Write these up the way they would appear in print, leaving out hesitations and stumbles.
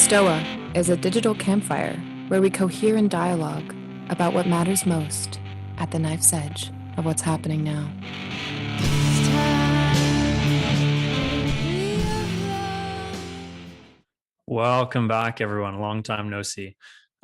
Stoa is a digital campfire where we cohere in dialogue about what matters most at the knife's edge of what's happening now. Welcome back, everyone. Long time no see.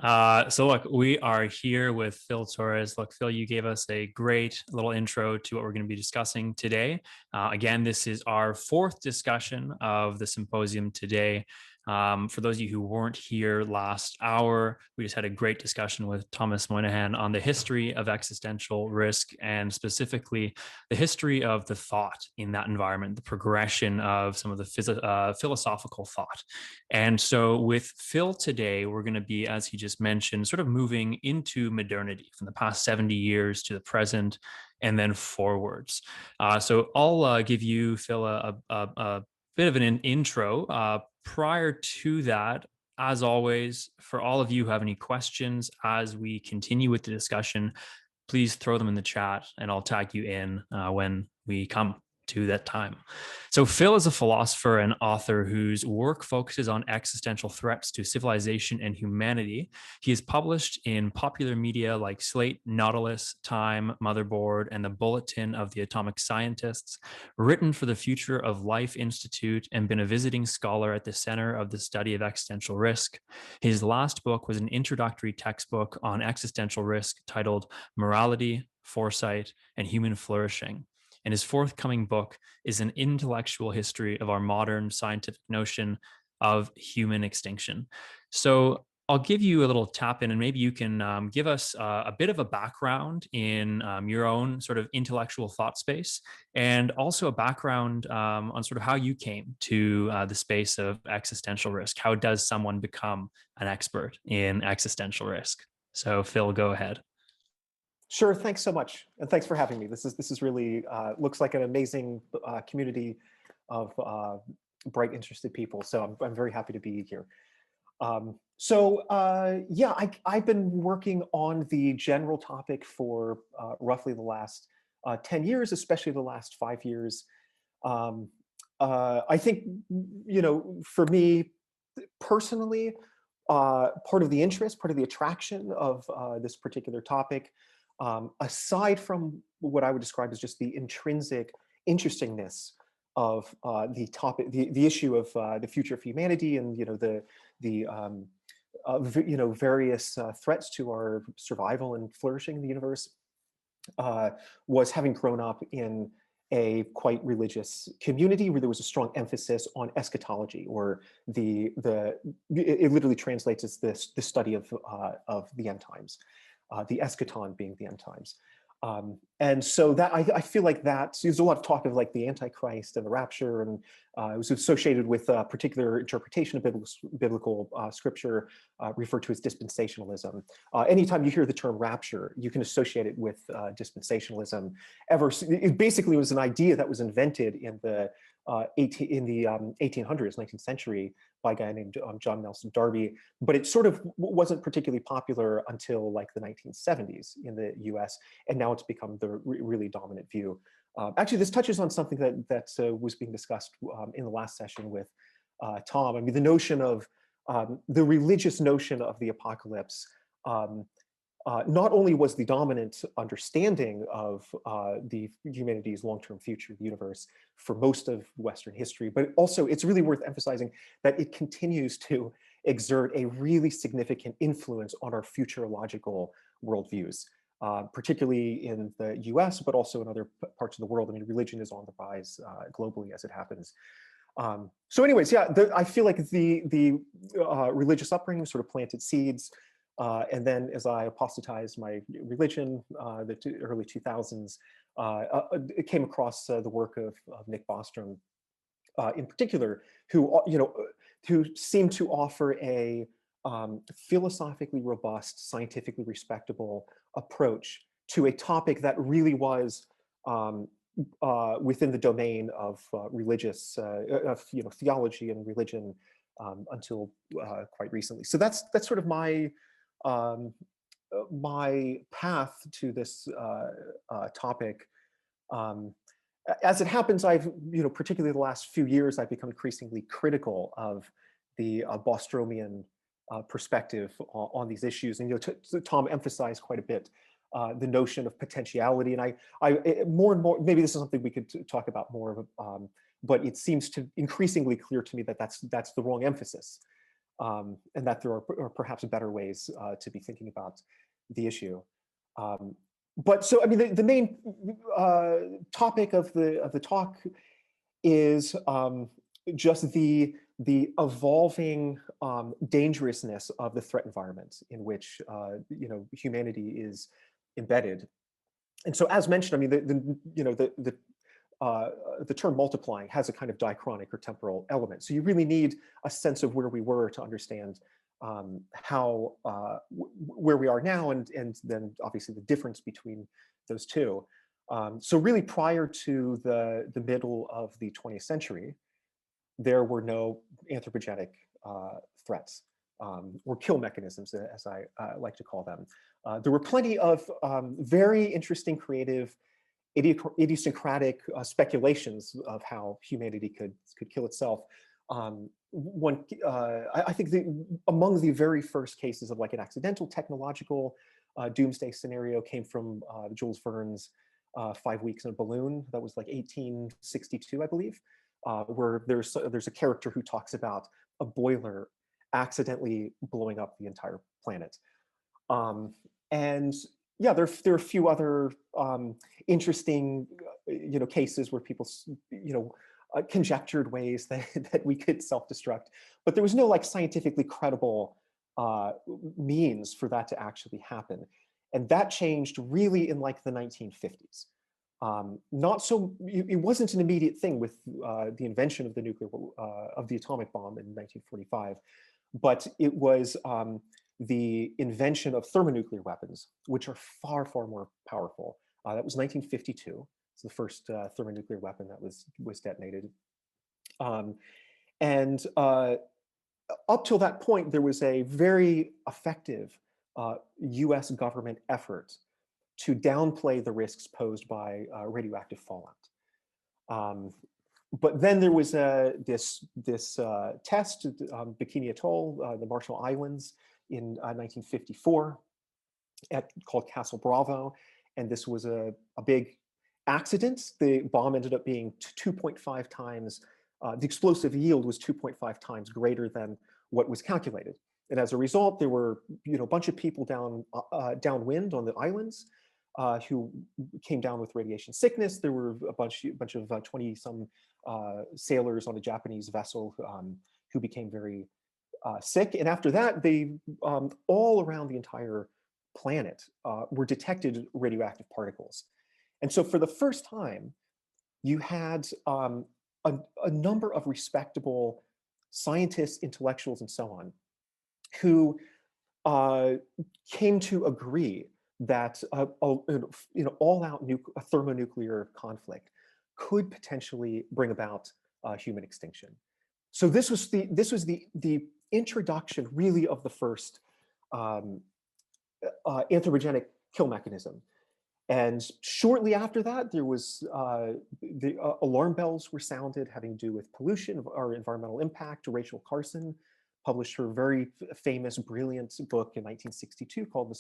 So look, we are here with Phil Torres. Look, Phil, you gave us a great little intro to what we're going to be discussing today. Again, this is our fourth discussion of the symposium today. For those of you who weren't here last hour, we just had a great discussion with Thomas Moynihan on the history of existential risk and specifically the history of the thought in that environment, the progression of some of the philosophical thought. And so with Phil today, we're going to be, as he just mentioned, sort of moving into modernity from the past 70 years to the present and then forwards. So I'll give you, Phil, a bit of an intro. Prior to that, as always, for all of you who have any questions as we continue with the discussion, please throw them in the chat and I'll tag you in when we come to that time. So Phil is a philosopher and author whose work focuses on existential threats to civilization and humanity. He is published in popular media like Slate, Nautilus, Time, Motherboard, and the Bulletin of the Atomic Scientists, written for the Future of Life Institute, and been a visiting scholar at the Center of the Study of Existential Risk. His last book was an introductory textbook on existential risk titled Morality, Foresight, and Human Flourishing. And his forthcoming book is an intellectual history of our modern scientific notion of human extinction. So I'll give you a little tap in and maybe you can give us a bit of a background in your own sort of intellectual thought space and also a background on sort of how you came to the space of existential risk. How does someone become an expert in existential risk? So Phil, go ahead. Sure. Thanks so much, and thanks for having me. This is really looks like an amazing community of bright, interested people. So I'm very happy to be here. Yeah, I've been working on the general topic for roughly the last 10 years, especially the last 5 years. I think, for me personally, part of the interest, part of the attraction of this particular topic, aside from what I would describe as just the intrinsic interestingness of the topic, the issue of the future of humanity, and various threats to our survival and flourishing in the universe, was having grown up in a quite religious community where there was a strong emphasis on eschatology, or it literally translates as the study of the end times. The eschaton being the end times. And so that I feel like that there's a lot of talk of like the Antichrist and the rapture, and it was associated with a particular interpretation of biblical scripture referred to as dispensationalism. Anytime you hear the term rapture, you can associate it with dispensationalism. It basically was an idea that was invented in the 1800s, 19th century, by a guy named John Nelson Darby, but it sort of wasn't particularly popular until like the 1970s in the US, and now it's become the really dominant view. Actually, this touches on something that was being discussed in the last session with Tom. I mean, the notion of the religious notion of the apocalypse not only was the dominant understanding of the humanity's long-term future, the universe, for most of Western history, but also it's really worth emphasizing that it continues to exert a really significant influence on our futurological worldviews, particularly in the US, but also in other parts of the world. I mean, religion is on the rise globally as it happens. So anyways, yeah, I feel like the religious upbringing sort of planted seeds. And then as I apostatized my religion, the early 2000s, it came across the work of Nick Bostrom in particular, who seemed to offer a philosophically robust, scientifically respectable approach to a topic that really was within the domain of religious, theology and religion until quite recently. So that's sort of my path to this topic. As it happens, I've, particularly the last few years, I've become increasingly critical of the Bostromian perspective on these issues. And Tom emphasized quite a bit the notion of potentiality. And more and more, maybe this is something we could talk about more, but it seems to increasingly clear to me that that's the wrong emphasis, and that there are perhaps better ways to be thinking about the issue. But so, I mean, the main topic of the talk is just the evolving dangerousness of the threat environment in which humanity is embedded. And so, as mentioned, I mean, the term multiplying has a kind of diachronic or temporal element. So you really need a sense of where we were to understand where we are now, and then obviously the difference between those two. So really, prior to the middle of the 20th century, there were no anthropogenic threats or kill mechanisms, as I like to call them. There were plenty of very interesting, creative, idiosyncratic speculations of how humanity could kill itself. I think among the very first cases of like an accidental technological doomsday scenario came from Jules Verne's 5 Weeks in a Balloon. That was like 1862, I believe, where there's a character who talks about a boiler accidentally blowing up the entire planet. And yeah, there are a few other interesting, cases where people, conjectured ways that we could self-destruct, but there was no like scientifically credible means for that to actually happen. And that changed really in like the 1950s. Not so, it wasn't an immediate thing with the invention of the atomic bomb in 1945, but it was the invention of thermonuclear weapons, which are far, far more powerful. That was 1952. It's the first thermonuclear weapon that was detonated. And up till that point, there was a very effective US government effort to downplay the risks posed by radioactive fallout. But then there was this test, Bikini Atoll, the Marshall Islands, in 1954, called Castle Bravo, and this was a big accident. The bomb ended up being 2.5 times, the explosive yield was 2.5 times greater than what was calculated. And as a result, there were a bunch of people downwind on the islands who came down with radiation sickness. There were a bunch of 20-some sailors on a Japanese vessel who became very sick. And after that, they all around the entire planet were detected radioactive particles. And so for the first time, you had a number of respectable scientists, intellectuals, and so on, who came to agree that all-out thermonuclear conflict could potentially bring about human extinction. So this was the introduction, really, of the first anthropogenic kill mechanism. And shortly after that, there was the alarm bells were sounded having to do with pollution or environmental impact. Rachel Carson published her very famous, brilliant book in 1962 called The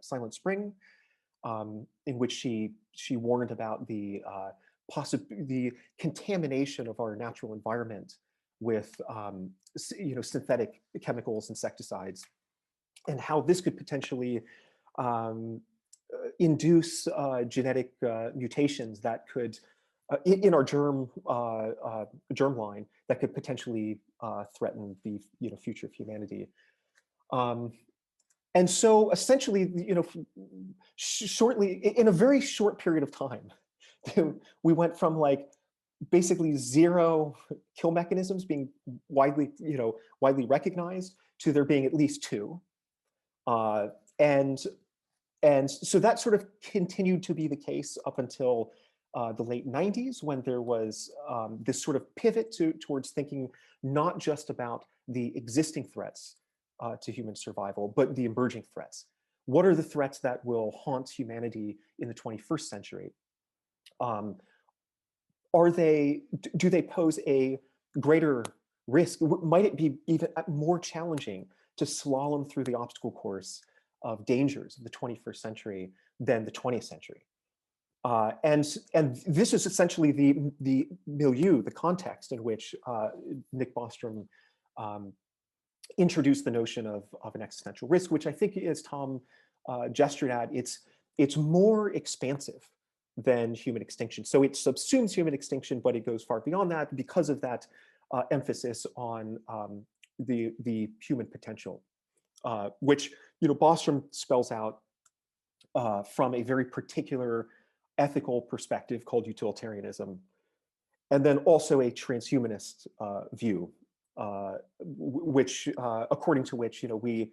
Silent Spring, in which she warned about the contamination of our natural environment with synthetic chemicals, insecticides, and how this could potentially induce genetic mutations that could, in our germline, that could potentially threaten the future of humanity. And so essentially, shortly, in a very short period of time, we went from like basically zero kill mechanisms being widely recognized to there being at least two. And so that sort of continued to be the case up until the late 90s, when there was this sort of pivot towards thinking not just about the existing threats to human survival, but the emerging threats. What are the threats that will haunt humanity in the 21st century? Do they pose a greater risk? Might it be even more challenging to slalom through the obstacle course of dangers of the 21st century than the 20th century? And this is essentially the milieu, the context in which Nick Bostrom introduced the notion of an existential risk, which I think, as Tom gestured at, it's more expansive than human extinction. So it subsumes human extinction, but it goes far beyond that because of that emphasis on the human potential, which Bostrom spells out from a very particular ethical perspective called utilitarianism, and then also a transhumanist view, which according to which we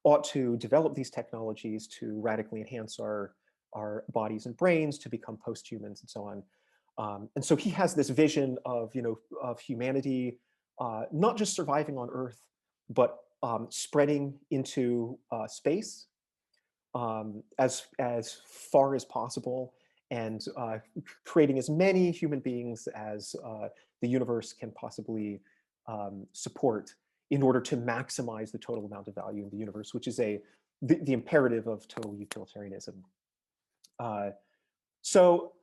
ought to develop these technologies to radically enhance our bodies and brains to become post-humans and so on. And so he has this vision of of humanity not just surviving on Earth, but spreading into space as far as possible, and creating as many human beings as the universe can possibly support in order to maximize the total amount of value in the universe, which is the imperative of total utilitarianism. So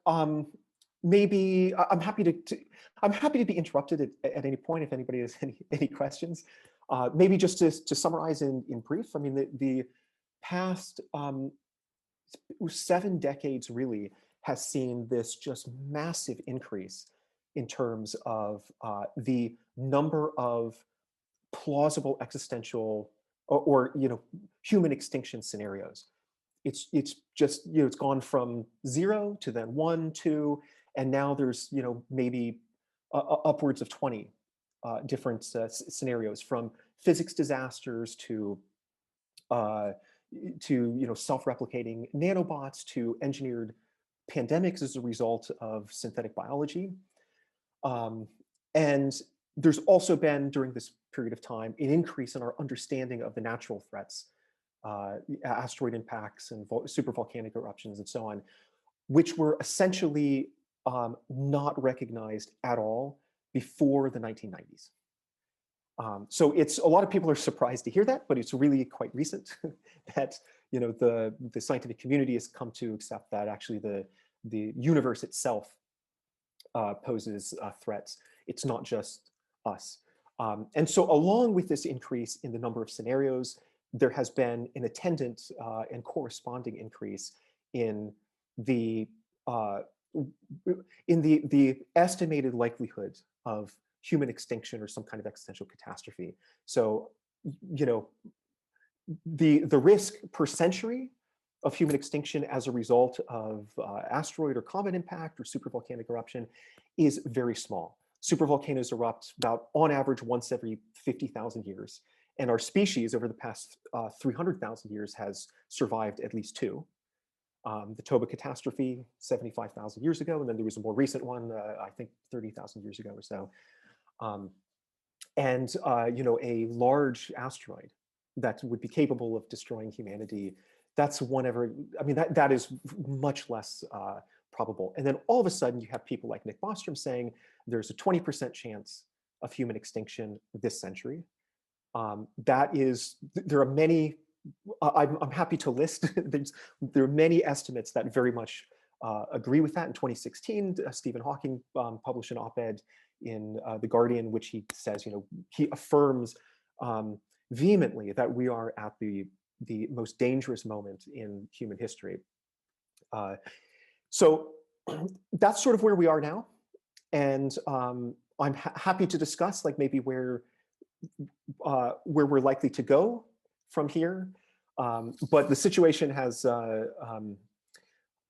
maybe I'm happy to be interrupted at any point if anybody has any questions. Maybe just to summarize in brief, I mean, the past 7 decades really has seen this just massive increase in terms of the number of plausible existential or human extinction scenarios. It's just it's gone from 0 to then 1, 2, and now there's maybe upwards of 20 different scenarios, from physics disasters to self-replicating nanobots to engineered pandemics as a result of synthetic biology. And there's also been, during this period of time, an increase in our understanding of the natural threats, asteroid impacts and supervolcanic eruptions and so on, which were essentially not recognized at all before the 1990s. So a lot of people are surprised to hear that, but it's really quite recent that the scientific community has come to accept that actually the universe itself poses threats. It's not just us. And so along with this increase in the number of scenarios, there has been an attendant and corresponding increase in the estimated likelihood of human extinction or some kind of existential catastrophe. So, the risk per century of human extinction as a result of asteroid or comet impact or supervolcanic eruption is very small. Supervolcanoes erupt about, on average, once every 50,000 years. And our species over the past 300,000 years has survived at least 2. The Toba catastrophe 75,000 years ago, and then there was a more recent one, I think 30,000 years ago or so. A large asteroid that would be capable of destroying humanity, that's that is much less probable. And then all of a sudden you have people like Nick Bostrom saying there's a 20% chance of human extinction this century. There are many, I'm happy to list, there are many estimates that very much agree with that. In 2016, Stephen Hawking published an op-ed in The Guardian, which he says, he affirms vehemently that we are at the most dangerous moment in human history. So that's sort of where we are now. And I'm happy to discuss maybe where we're likely to go from here. But the situation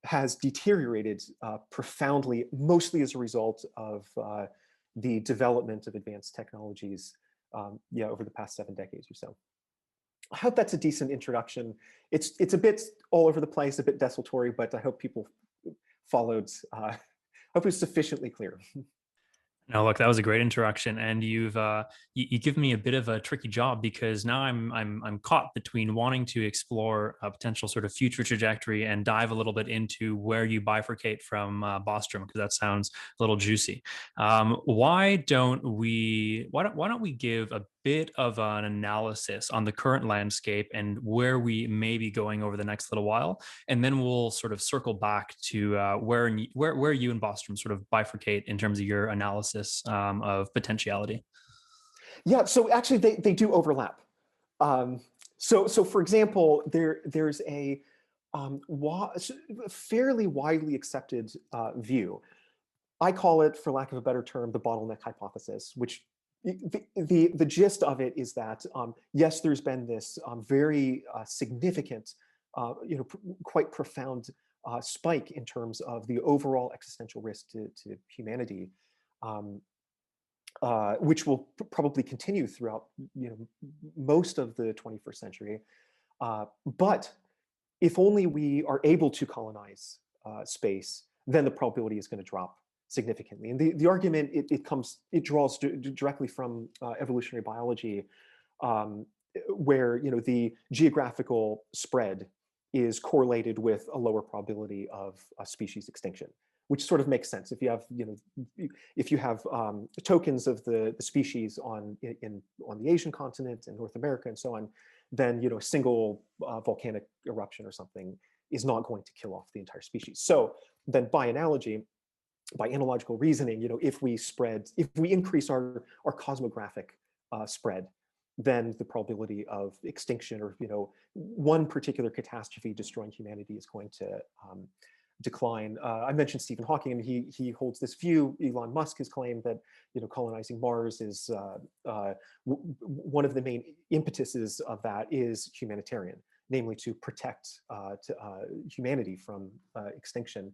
has deteriorated profoundly, mostly as a result of the development of advanced technologies over the past 7 decades or so. I hope that's a decent introduction. It's a bit all over the place, a bit desultory, but I hope people followed. I hope it's sufficiently clear. No, look, that was a great introduction, and you give me a bit of a tricky job because now I'm caught between wanting to explore a potential sort of future trajectory and dive a little bit into where you bifurcate from Bostrom, because that sounds a little juicy. Why don't we give a bit of an analysis on the current landscape and where we may be going over the next little while, and then we'll sort of circle back to where you and Bostrom sort of bifurcate in terms of your analysis of potentiality. Yeah, so actually they do overlap. Um, so for example, there's a fairly widely accepted view. I call it, for lack of a better term, the bottleneck hypothesis, which the gist of it is that yes, there's been this very significant, quite profound spike in terms of the overall existential risk to humanity, um, which will probably continue throughout most of the 21st century. But if only we are able to colonize space, then the probability is going to drop significantly. And the argument it draws directly from evolutionary biology, um, where the geographical spread is correlated with a lower probability of species extinction, which sort of makes sense. If you have if you have tokens of the species on the Asian continent and North America and so on, then a single volcanic eruption or something is not going to kill off the entire species. So then, by analogy, by analogical reasoning, if we increase our cosmographic spread, then the probability of extinction or one particular catastrophe destroying humanity is going to decline. I mentioned Stephen Hawking, and he holds this view. Elon Musk has claimed that colonizing Mars is one of the main impetuses of that is humanitarian, namely to protect humanity from extinction.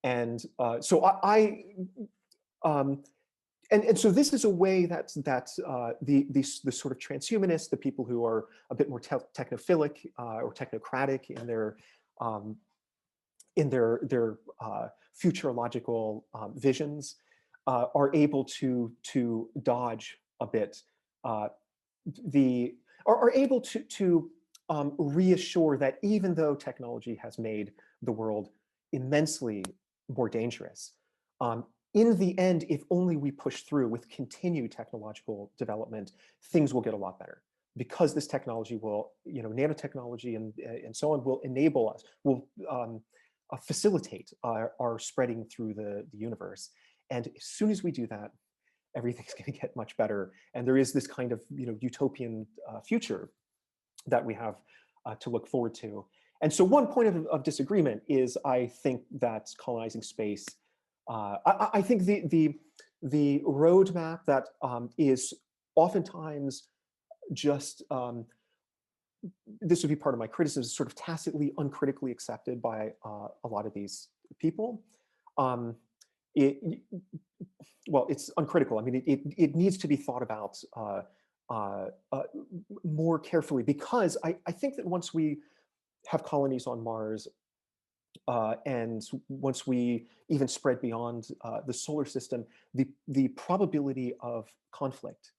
And so and so this is a way that the sort of transhumanists, the people who are a bit more technophilic or technocratic in their futurological visions, are able to dodge a bit are able to reassure that even though technology has made the world immensely more dangerous, in the end, if only we push through with continued technological development, things will get a lot better, because this technology will, nanotechnology and so on, will enable us, will facilitate our spreading through the universe. And as soon as we do that, everything's going to get much better. And there is this kind of utopian future that we have to look forward to. And so one point of disagreement is, I think that colonizing space, I think the roadmap that is oftentimes just, this would be part of my criticism, sort of tacitly, uncritically accepted by a lot of these people. Well, it's uncritical. I mean, it needs to be thought about more carefully, because I think that once we have colonies on Mars, and once we even spread beyond the solar system, the probability of conflict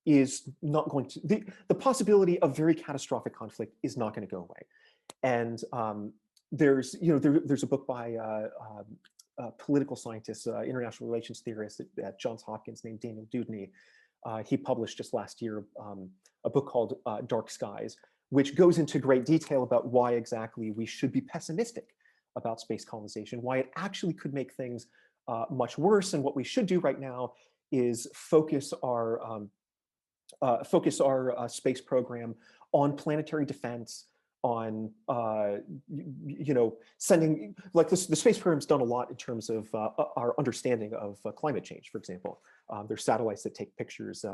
is not going to, the possibility of very catastrophic conflict is not going to go away. And there's a book by a political scientist, international relations theorist at Johns Hopkins named Daniel Dudney. He published just last year a book called Dark Skies, which goes into great detail about why exactly we should be pessimistic about space colonization, why it actually could make things much worse. And what we should do right now is focus our space program on planetary defense, on sending, like the space program's done a lot in terms of our understanding of climate change, for example. There's satellites that take pictures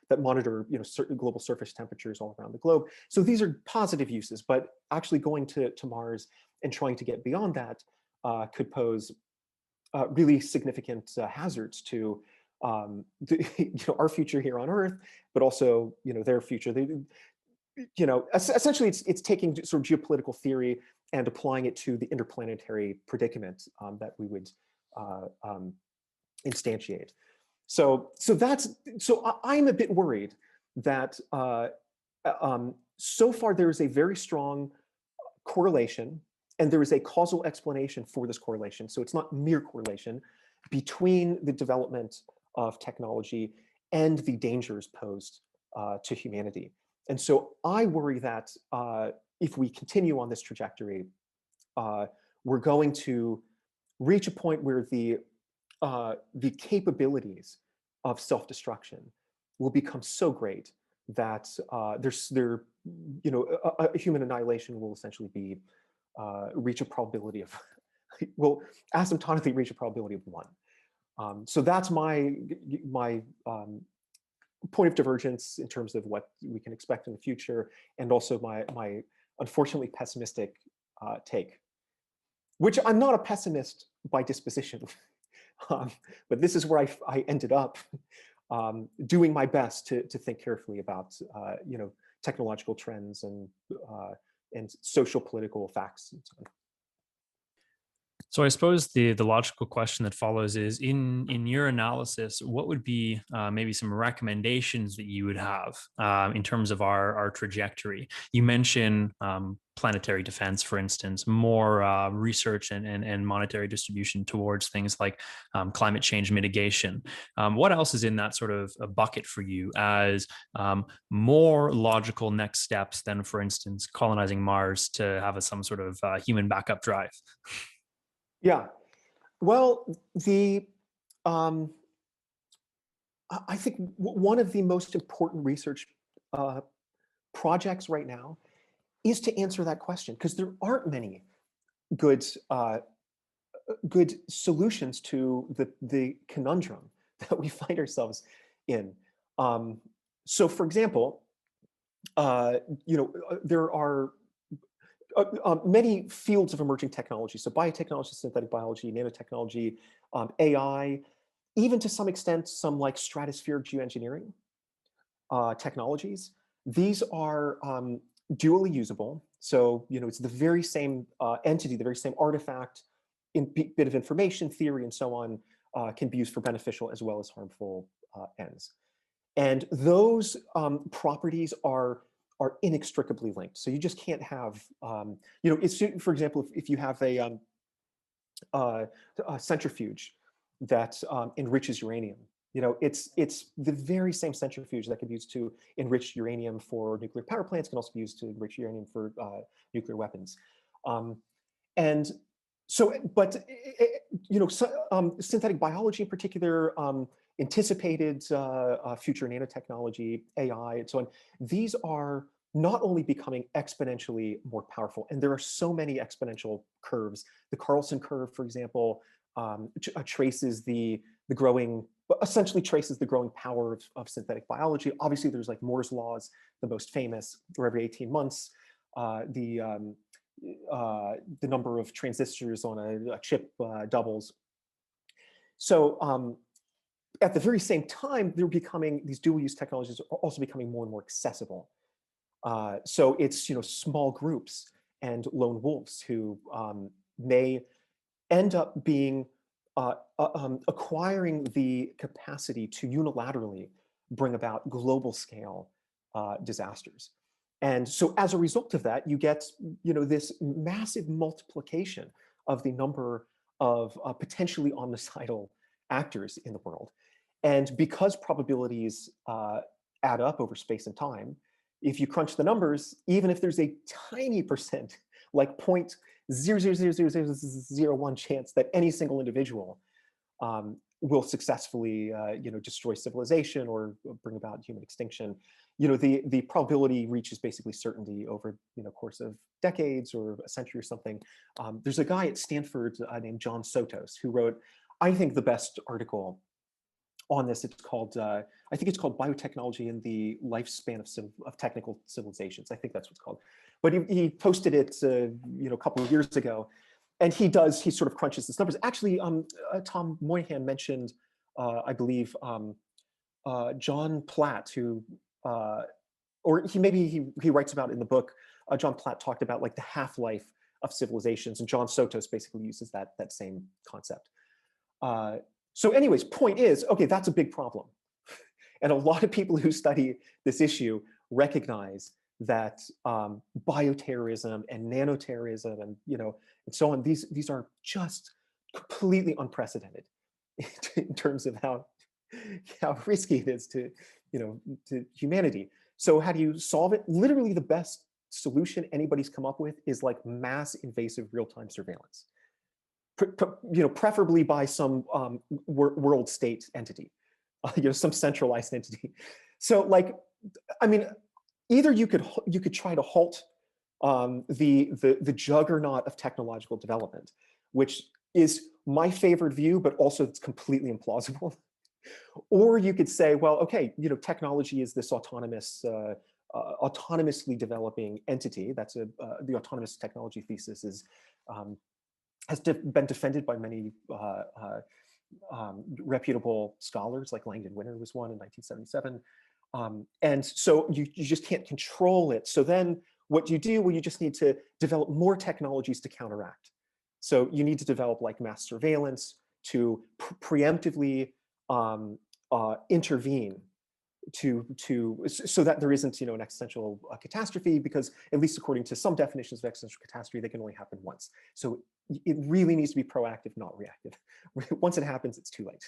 that monitor certain global surface temperatures all around the globe. So these are positive uses, but actually going to Mars and trying to get beyond that could pose really significant hazards to our future here on Earth, but also their future. Essentially it's taking sort of geopolitical theory and applying it to the interplanetary predicament that we would instantiate. So I'm a bit worried that so far there is a very strong correlation, and there is a causal explanation for this correlation. So it's not mere correlation between the development of technology and the dangers posed to humanity. And so I worry that if we continue on this trajectory, we're going to reach a point where the capabilities of self-destruction will become so great that human annihilation will essentially be reach a probability of will asymptotically reach a probability of 1. So that's my point of divergence in terms of what we can expect in the future, and also my unfortunately pessimistic take, which I'm not a pessimist by disposition, but this is where I ended up doing my best to think carefully about technological trends and social political facts and so on. So I suppose the logical question that follows is, in your analysis, what would be maybe some recommendations that you would have in terms of our trajectory? You mentioned planetary defense, for instance, more research and monetary distribution towards things like climate change mitigation. What else is in that sort of a bucket for you as more logical next steps than, for instance, colonizing Mars to have some sort of human backup drive? Yeah, well, I think one of the most important research projects right now is to answer that question, because there aren't many good solutions to the conundrum that we find ourselves in. So, for example, there are many fields of emerging technology. So biotechnology, synthetic biology, nanotechnology, AI, even to some extent, some like stratospheric geoengineering technologies. These are dually usable. So, it's the very same entity, the very same artifact, bit of information, theory, and so on, can be used for beneficial as well as harmful ends. And those properties are inextricably linked. So you just can't have, for example, if you have a centrifuge that enriches uranium, it's the very same centrifuge that could be used to enrich uranium for nuclear power plants, can also be used to enrich uranium for nuclear weapons. And so, but, synthetic biology in particular, anticipated future nanotechnology, AI, and so on. These are not only becoming exponentially more powerful, and there are so many exponential curves. The Carlson curve, for example, essentially traces the growing power of synthetic biology. Obviously, there's like Moore's laws, the most famous, where every 18 months, the number of transistors on a chip doubles. So at the very same time, these dual use technologies are also becoming more and more accessible. So it's small groups and lone wolves who may end up being acquiring the capacity to unilaterally bring about global scale disasters. And so as a result of that, you get this massive multiplication of the number of potentially omnicidal actors in the world. And because probabilities add up over space and time, if you crunch the numbers, even if there's a tiny percent, like 0.0000001 chance that any single individual will successfully destroy civilization or bring about human extinction, the probability reaches basically certainty over course of decades or a century or something. There's a guy at Stanford named John Sotos who wrote, I think, the best article on this. It's called, I think it's called Biotechnology in the Lifespan of Technical Civilizations. I think that's what's called. But he posted it, a couple of years ago, and he sort of crunches these numbers. Actually, Tom Moynihan mentioned, I believe, John Platt, who, or he writes about it in the book. John Platt talked about like the half-life of civilizations, and John Sotos basically uses that same concept. So anyways, point is, okay, that's a big problem. And a lot of people who study this issue recognize that bioterrorism and nanoterrorism and and so on, these are just completely unprecedented in terms of how risky it is to to humanity. So how do you solve it? Literally the best solution anybody's come up with is like mass invasive real-time surveillance, preferably by some world state entity, some centralized entity. So like, I mean, either you could try to halt the juggernaut of technological development, which is my favorite view, but also it's completely implausible. Or you could say, well, okay, technology is this autonomously developing entity. That's the autonomous technology thesis has been defended by many reputable scholars, like Langdon Winter was one in 1977. And so you just can't control it. So then what do? Well, you just need to develop more technologies to counteract. So you need to develop like mass surveillance to preemptively intervene so that there isn't an existential catastrophe, because at least according to some definitions of existential catastrophe, they can only happen once. So it really needs to be proactive, not reactive. Once it happens, it's too late.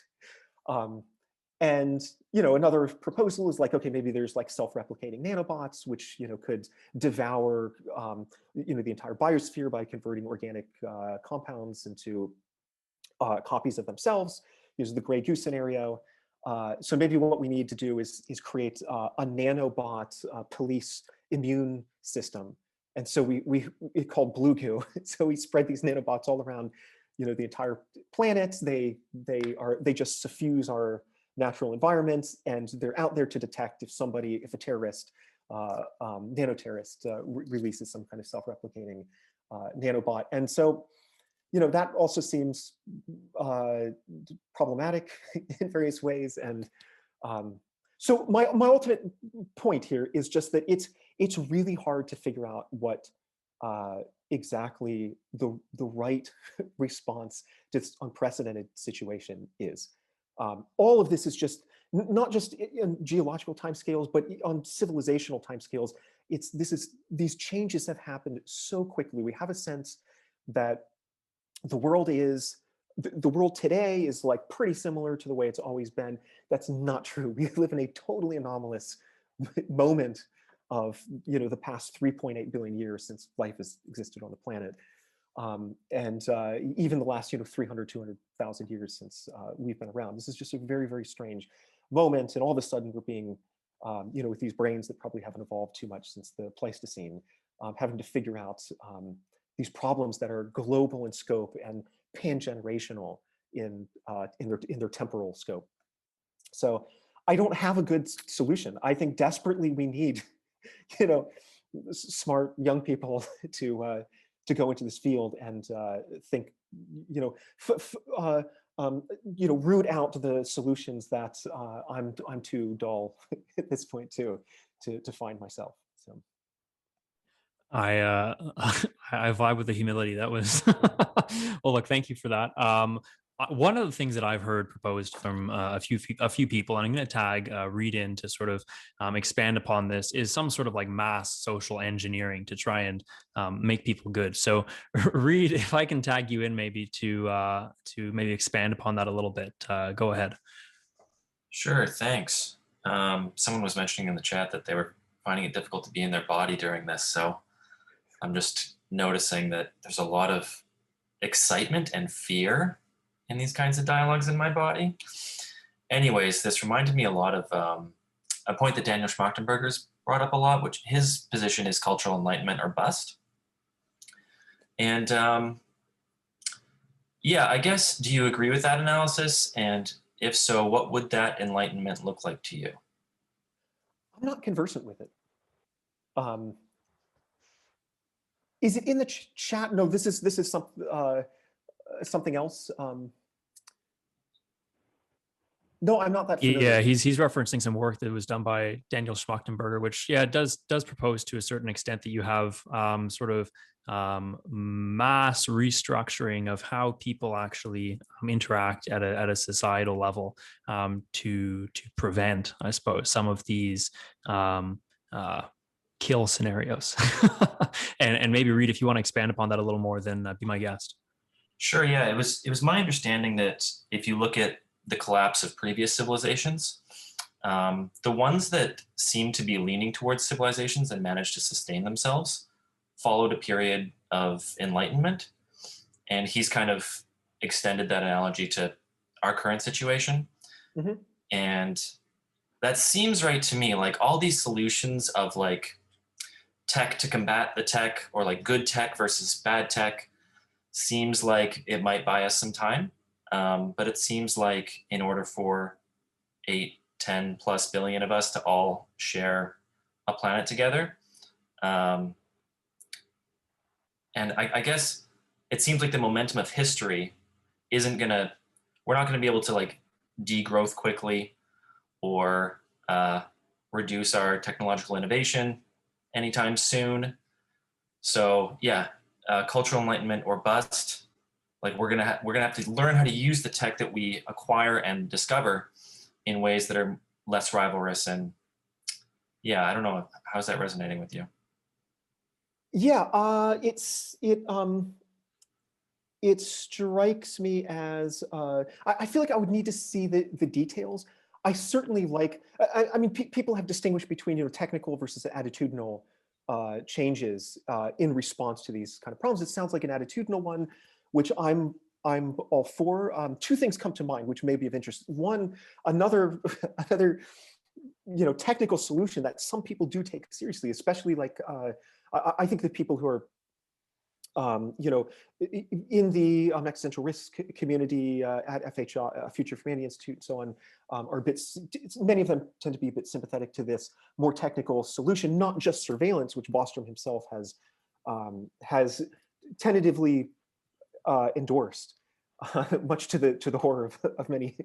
And another proposal is like, okay, maybe there's like self-replicating nanobots, which could devour the entire biosphere by converting organic compounds into copies of themselves. Use the gray goose scenario. So maybe what we need to do is create a nanobot police immune system. And so it's called blue goo. So we spread these nanobots all around the entire planet. They just suffuse our natural environments, and they're out there to detect if a terrorist, nanoterrorist, releases some kind of self-replicating nanobot. And so that also seems problematic in various ways. And so my ultimate point here is just that it's really hard to figure out what exactly the right response to this unprecedented situation is. All of this is just not just in geological timescales, but on civilizational timescales. These changes have happened so quickly. We have a sense that the world today is like pretty similar to the way it's always been. That's not true. We live in a totally anomalous moment of the past 3.8 billion years since life has existed on the planet. And even the last 300, 200,000 years since we've been around. This is just a very, very strange moment. And all of a sudden we're being, with these brains that probably haven't evolved too much since the Pleistocene, having to figure out these problems that are global in scope and pan-generational in their temporal scope. So I don't have a good solution. I think desperately we need, smart young people to go into this field and think, root out the solutions that I'm too dull at this point to find myself. So I vibe with the humility. That was well. Look, thank you for that. One of the things that I've heard proposed from a few people, and I'm going to tag Reed in to sort of expand upon this, is some sort of like mass social engineering to try and make people good. So, Reed, if I can tag you in, maybe to maybe expand upon that a little bit. Go ahead. Sure, thanks. Someone was mentioning in the chat that they were finding it difficult to be in their body during this, so I'm just noticing that there's a lot of excitement and fear in these kinds of dialogues in my body. Anyways, this reminded me a lot of a point that Daniel Schmachtenberger's brought up a lot, which his position is cultural enlightenment or bust. And yeah, I guess, do you agree with that analysis? And if so, what would that enlightenment look like to you? I'm not conversant with it. Is it in the chat? No, this is something else. No, I'm not that familiar. Yeah, he's referencing some work that was done by Daniel Schmachtenberger, which does propose to a certain extent that you have sort of mass restructuring of how people actually interact at a societal level to prevent, I suppose, some of these kill scenarios. and maybe Reed, if you want to expand upon that a little more, then be my guest. Sure. Yeah, it was my understanding that if you look at the collapse of previous civilizations, the ones that seem to be leaning towards civilizations and managed to sustain themselves followed a period of enlightenment. And he's kind of extended that analogy to our current situation. Mm-hmm. And that seems right to me. Like all these solutions of like tech to combat the tech, or like good tech versus bad tech, seems like it might buy us some time. But it seems like in order for 8-10+ billion of us to all share a planet together, and I guess it seems like the momentum of history isn't gonna, we're not gonna be able to like degrowth quickly or reduce our technological innovation anytime soon. So yeah, cultural enlightenment or bust. Like we're gonna have to learn how to use the tech that we acquire and discover in ways that are less rivalrous. And yeah, I don't know, how's that resonating with you? Yeah, it strikes me as I feel like I would need to see the details. I certainly like. I mean, people have distinguished between technical versus attitudinal changes in response to these kind of problems. It sounds like an attitudinal one, which I'm all for. Two things come to mind which may be of interest. One, another technical solution that some people do take seriously, especially like I think the people who are in the existential risk community at FHI, Future of Humanity Institute, and so on, are a bit. Many of them tend to be a bit sympathetic to this more technical solution, not just surveillance, which Bostrom himself has tentatively endorsed, much to the horror of many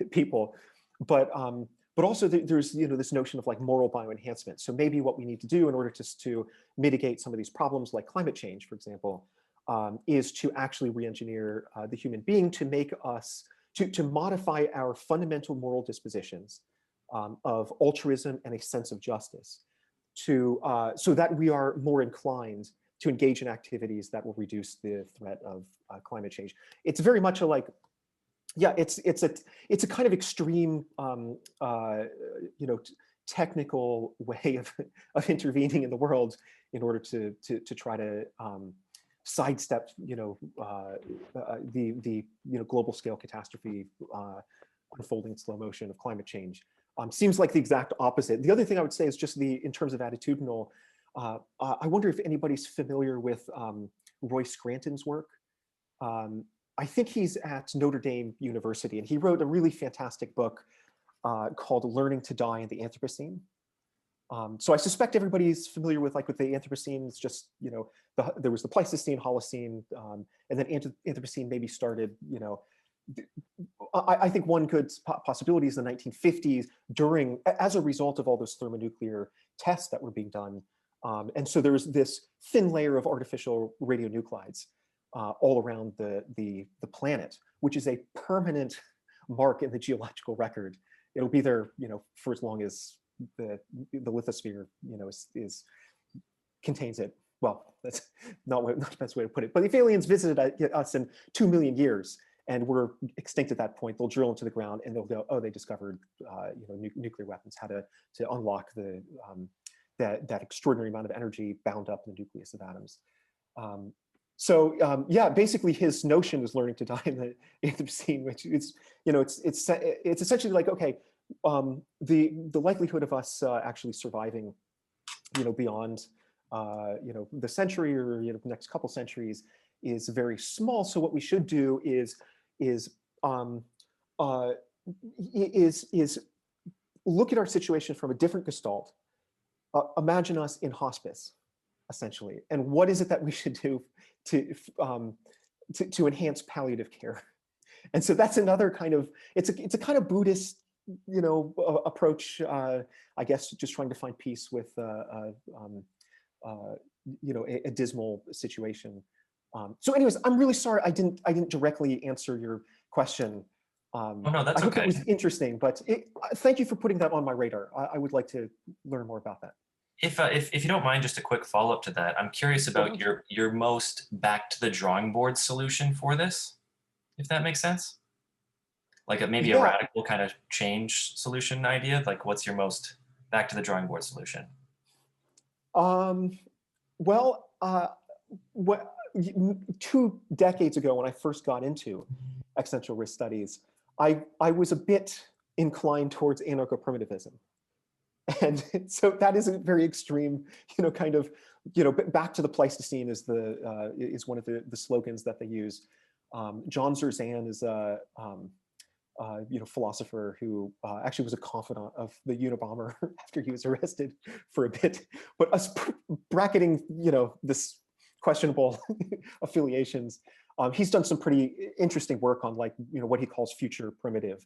people, but also there's this notion of like moral bioenhancement. So maybe what we need to do in order to mitigate some of these problems like climate change, for example, is to actually re-engineer the human being to make us to modify our fundamental moral dispositions of altruism and a sense of justice, so that we are more inclined to engage in activities that will reduce the threat of climate change. It's very much yeah, it's a kind of extreme, technical way of intervening in the world in order to try to sidestep, the global scale catastrophe unfolding in slow motion of climate change. Seems like the exact opposite. The other thing I would say is just in terms of attitudinal. I wonder if anybody's familiar with Roy Scranton's work. I think he's at Notre Dame University, and he wrote a really fantastic book called "Learning to Die in the Anthropocene." So I suspect everybody's familiar with the Anthropocene. It's just there was the Pleistocene, Holocene, and then Anthropocene maybe started. I think one good possibility is the 1950s, as a result of all those thermonuclear tests that were being done, and so there was this thin layer of artificial radionuclides all around the planet, which is a permanent mark in the geological record. It'll be there, for as long as the lithosphere, contains it. Well, that's not the best way to put it. But if aliens visited us in 2 million years and we're extinct at that point, they'll drill into the ground and they'll go, oh, they discovered, nuclear weapons, how to unlock that extraordinary amount of energy bound up in the nucleus of atoms. So yeah, basically his notion was learning to die in the Anthropocene, which is, it's essentially like, okay, the likelihood of us actually surviving, beyond, the century or the next couple centuries is very small. So what we should do is look at our situation from a different gestalt. Imagine us in hospice, essentially, and what is it that we should do to enhance palliative care? And so that's another kind of, it's a kind of Buddhist, approach, I guess, just trying to find peace with a dismal situation. So anyways, I'm really sorry I didn't directly answer your question. Oh no, that's I hope okay. it was interesting, but thank you for putting that on my radar. I would like to learn more about that. If you don't mind, just a quick follow-up to that, I'm curious about your most back to the drawing board solution for this, if that makes sense. Like maybe a radical kind of change solution idea. Like, what's your most back to the drawing board solution? Well, 2 decades ago, when I first got into existential risk studies, I was a bit inclined towards anarcho-primitivism. And so that is a very extreme, kind of, back to the Pleistocene is one of the slogans that they use. John Zerzan is a philosopher who actually was a confidant of the Unabomber after he was arrested for a bit. But us bracketing, this questionable affiliations, he's done some pretty interesting work on what he calls future primitive,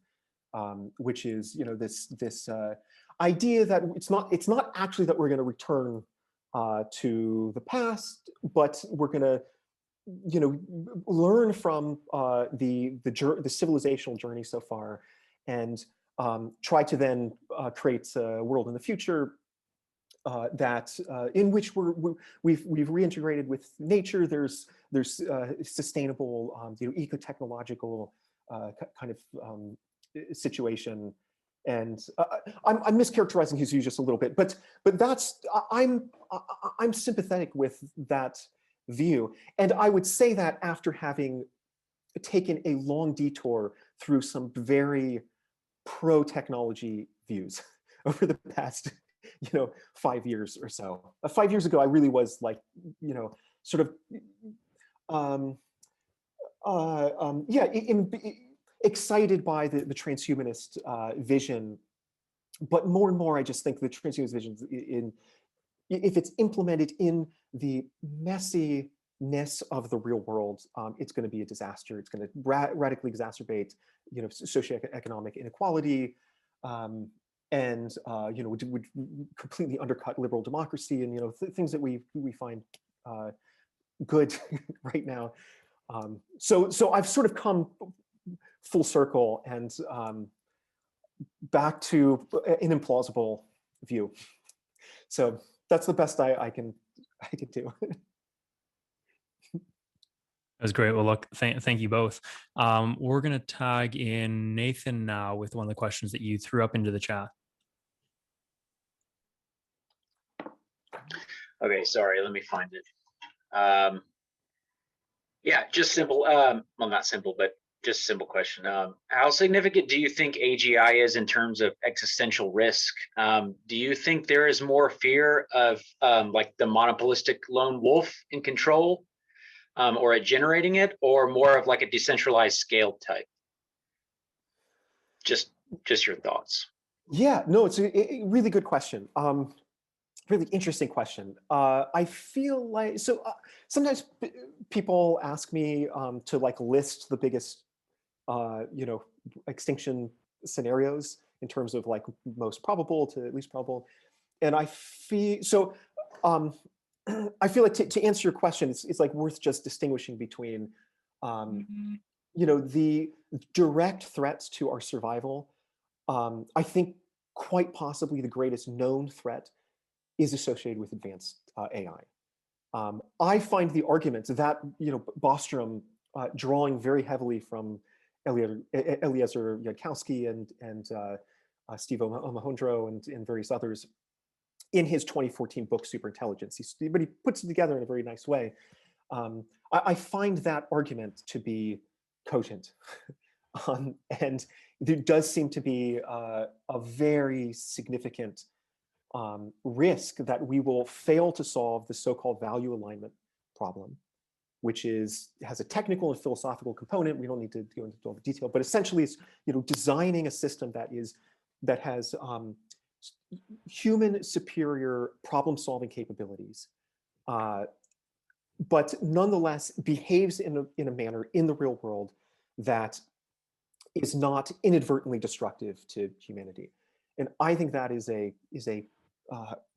which is this idea that it's not actually that we're going to return to the past, but we're going to learn from the civilizational journey so far, and try to then create a world in the future that in which we've reintegrated with nature. There's sustainable eco-technological kind of situation. And I'm mischaracterizing his view just a little bit, but I'm sympathetic with that view, and I would say that after having taken a long detour through some very pro-technology views over the past 5 years or so. 5 years ago, I really was sort of excited by the transhumanist vision, but more and more I just think the transhumanist vision, if it's implemented in the messiness of the real world, it's going to be a disaster. It's going to radically exacerbate socioeconomic inequality, and would completely undercut liberal democracy and things that we find good right now. So I've sort of come full circle and back to an implausible view. So that's the best I can do. That was great. Well, look, thank you both. We're going to tag in Nathan now with one of the questions that you threw up into the chat. Okay, sorry, let me find it. Yeah, just simple. Well, not simple, but just a simple question. How significant do you think AGI is in terms of existential risk? Do you think there is more fear of like the monopolistic lone wolf in control, or at generating it, or more of like a decentralized scale type? Just your thoughts. Yeah, no, it's a really good question. Really interesting question. I feel like, sometimes people ask me to list the biggest extinction scenarios in terms of most probable to least probable, and I feel I feel like to answer your question, it's worth just distinguishing between the direct threats to our survival. I think quite possibly the greatest known threat is associated with advanced AI. I find the arguments that Bostrom, drawing very heavily from Eliezer Yudkowsky and Steve Omohundro and various others in his 2014 book Superintelligence, but he puts it together in a very nice way. I find that argument to be cogent, and there does seem to be a very significant risk that we will fail to solve the so-called value alignment problem, which has a technical and philosophical component. We don't need to go into all the detail, but essentially it's designing a system that has human superior problem-solving capabilities, but nonetheless behaves in a manner in the real world that is not inadvertently destructive to humanity. And I think that is a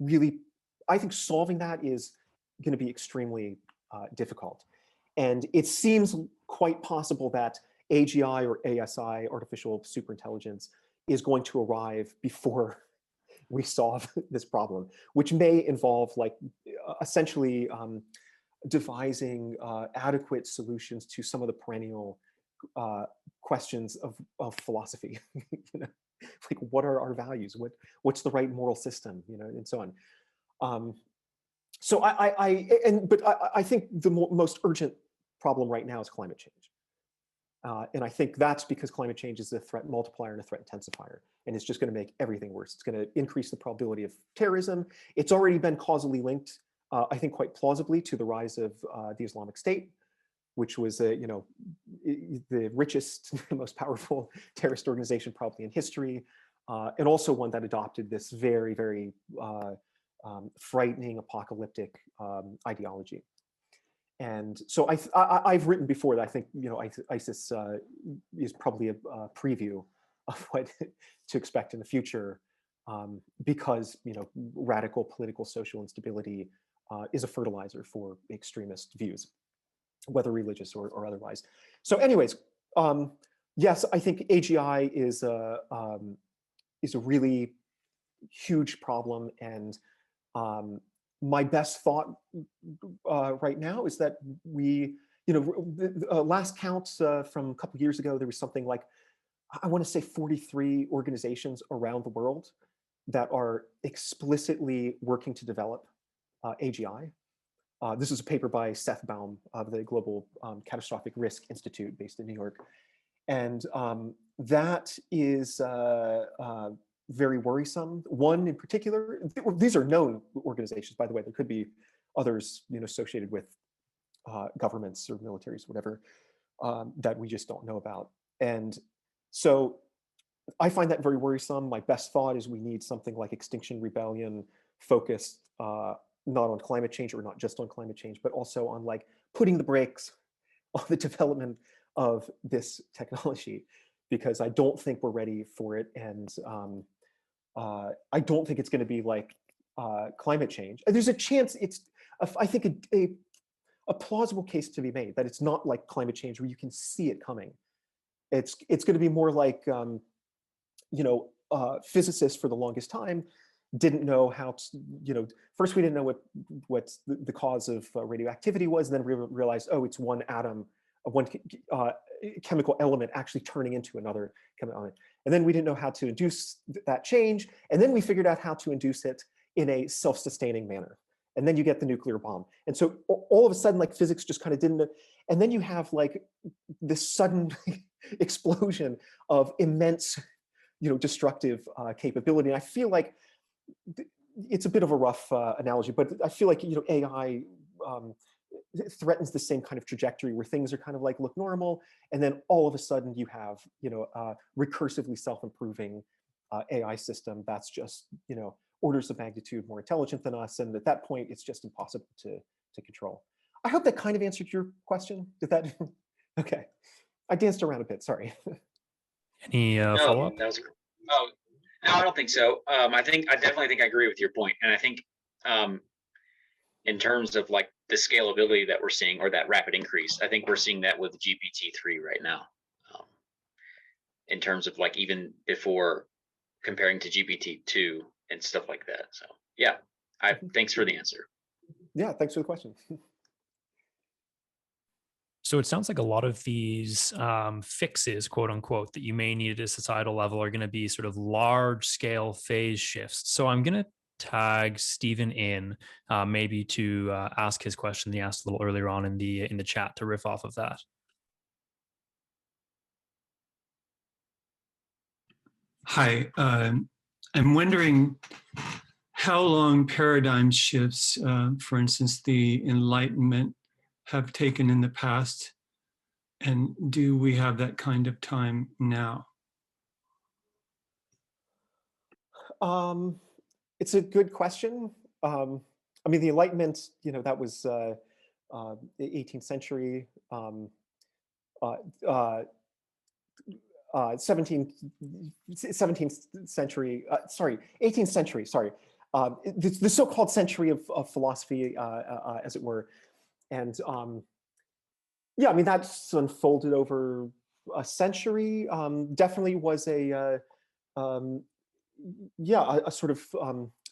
really, I think solving that is going to be extremely difficult. And it seems quite possible that AGI or ASI, artificial superintelligence, is going to arrive before we solve this problem, which may involve like essentially devising adequate solutions to some of the perennial questions of philosophy. You know, like what are our values? What's the right moral system? You know, and so on. So I think the most urgent problem right now is climate change. And I think that's because climate change is a threat multiplier and a threat intensifier. And it's just going to make everything worse. It's going to increase the probability of terrorism. It's already been causally linked, I think quite plausibly, to the rise of the Islamic State, which was you know, the richest, most powerful terrorist organization probably in history, and also one that adopted this very, very frightening, apocalyptic ideology. And so I've written before that I think, you know, ISIS is probably a preview of what to expect in the future, because, you know, radical political social instability is a fertilizer for extremist views, whether religious or otherwise. So anyways, yes, I think AGI is a really huge problem, and my best thought right now is that we, you know, last counts from a couple years ago, there was something like, I want to say 43 organizations around the world that are explicitly working to develop AGI. This is a paper by Seth Baum of the Global Catastrophic Risk Institute based in New York. And that is very worrisome. One in particular, these are known organizations, by the way. There could be others, you know, associated with governments or militaries, whatever, that we just don't know about. And so I find that very worrisome. My best thought is we need something like Extinction Rebellion focused not on climate change, or not just on climate change, but also on like putting the brakes on the development of this technology, because I don't think we're ready for it. And I don't think it's going to be like climate change. There's a chance it's, I think, a plausible case to be made that it's not like climate change where you can see it coming. It's going to be more like, you know, physicists for the longest time didn't know how to, you know, first we didn't know what the cause of radioactivity was, and then we realized, oh, it's one atom, one chemical element actually turning into another chemical element. And then we didn't know how to induce that change. And then we figured out how to induce it in a self-sustaining manner. And then you get the nuclear bomb. And so all of a sudden, like physics just kind of didn't, and then you have like this sudden explosion of immense, you know, destructive capability. And I feel like it's a bit of a rough analogy, but I feel like, you know, AI threatens the same kind of trajectory where things are kind of like look normal, and then all of a sudden you have, you know, recursively self-improving AI system that's just, you know, orders of magnitude more intelligent than us, and at that point it's just impossible to control. I hope that kind of answered your question. Did that? Okay, I danced around a bit. Sorry. Any follow-up? That was, oh no, I don't think so. I definitely think I agree with your point, and I think in terms of like the scalability that we're seeing, or that rapid increase, I think we're seeing that with GPT-3 right now, in terms of like even before comparing to GPT-2 and stuff like that. So yeah, thanks for the answer. Yeah, thanks for the question. So it sounds like a lot of these fixes, quote unquote, that you may need at a societal level are going to be sort of large scale phase shifts. So I'm going to tag Stephen in maybe to ask his question he asked a little earlier on in the chat, to riff off of that. Hi, I'm wondering how long paradigm shifts, for instance, the Enlightenment, have taken in the past, and do we have that kind of time now? It's a good question. I mean, the Enlightenment, you know, that was the 18th century, 17th century, sorry, 18th century, sorry. the so-called century of philosophy, as it were. And yeah, I mean, that's unfolded over a century. Definitely was a sort of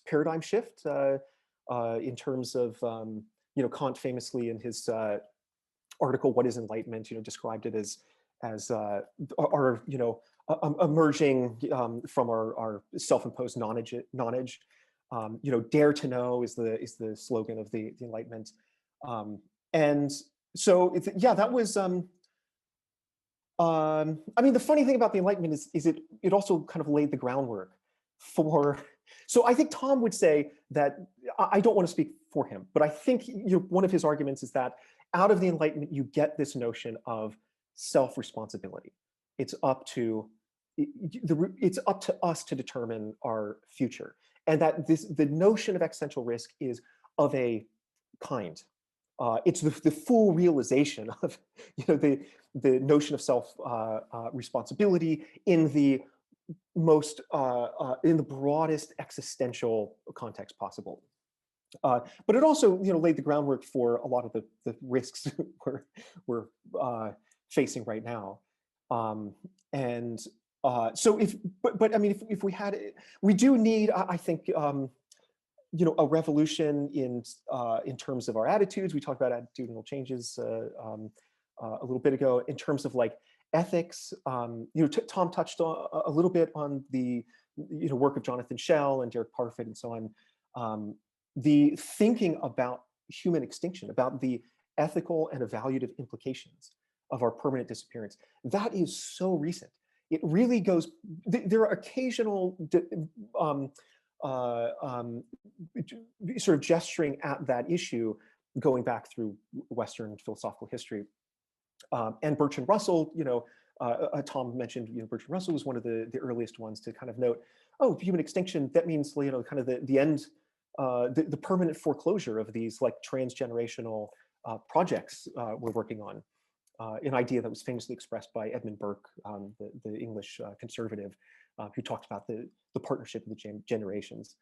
paradigm shift in terms of Kant famously in his article "What is Enlightenment?" described it as our emerging from our self-imposed nonage. Dare to know is the slogan of the Enlightenment, and so that was. I mean, the funny thing about the Enlightenment is it also kind of laid the groundwork for. So I think Tom would say that I don't want to speak for him, but I think one of his arguments is that out of the Enlightenment you get this notion of self-responsibility. It's up to us to determine our future, and that the notion of existential risk is of a kind. It's the full realization of the notion of self responsibility in the most in the broadest existential context possible. But it also laid the groundwork for a lot of the risks we're facing right now. And so but I mean, if we had it, we do need, I think, a revolution in terms of our attitudes. We talked about attitudinal changes a little bit ago. In terms of like ethics, Tom touched a little bit on the work of Jonathan Schell and Derek Parfit and so on. The thinking about human extinction, about the ethical and evaluative implications of our permanent disappearance, that is so recent. It really goes. There are occasional sort of gesturing at that issue going back through Western philosophical history. And Bertrand Russell, Tom mentioned, Bertrand Russell was one of the earliest ones to kind of note, oh, human extinction, that means, kind of the end, the permanent foreclosure of these like transgenerational projects we're working on. An idea that was famously expressed by Edmund Burke, the English conservative, who talked about the partnership of the generations.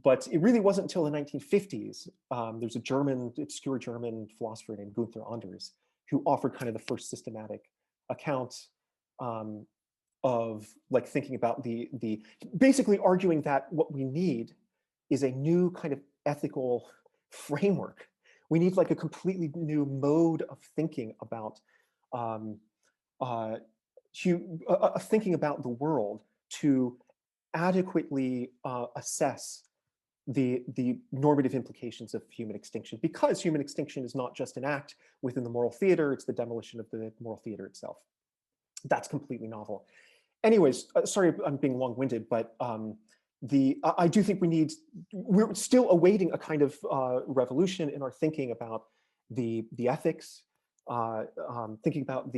But it really wasn't until the 1950s. There's a obscure German philosopher named Gunther Anders, who offered kind of the first systematic account of like thinking about the basically arguing that what we need is a new kind of ethical framework. We need like a completely new mode of thinking about thinking about the world to adequately assess the normative implications of human extinction, because human extinction is not just an act within the moral theater, it's the demolition of the moral theater itself. That's completely novel. Anyways, sorry I'm being long-winded, but I do think we're still awaiting a kind of revolution in our thinking about the ethics, thinking about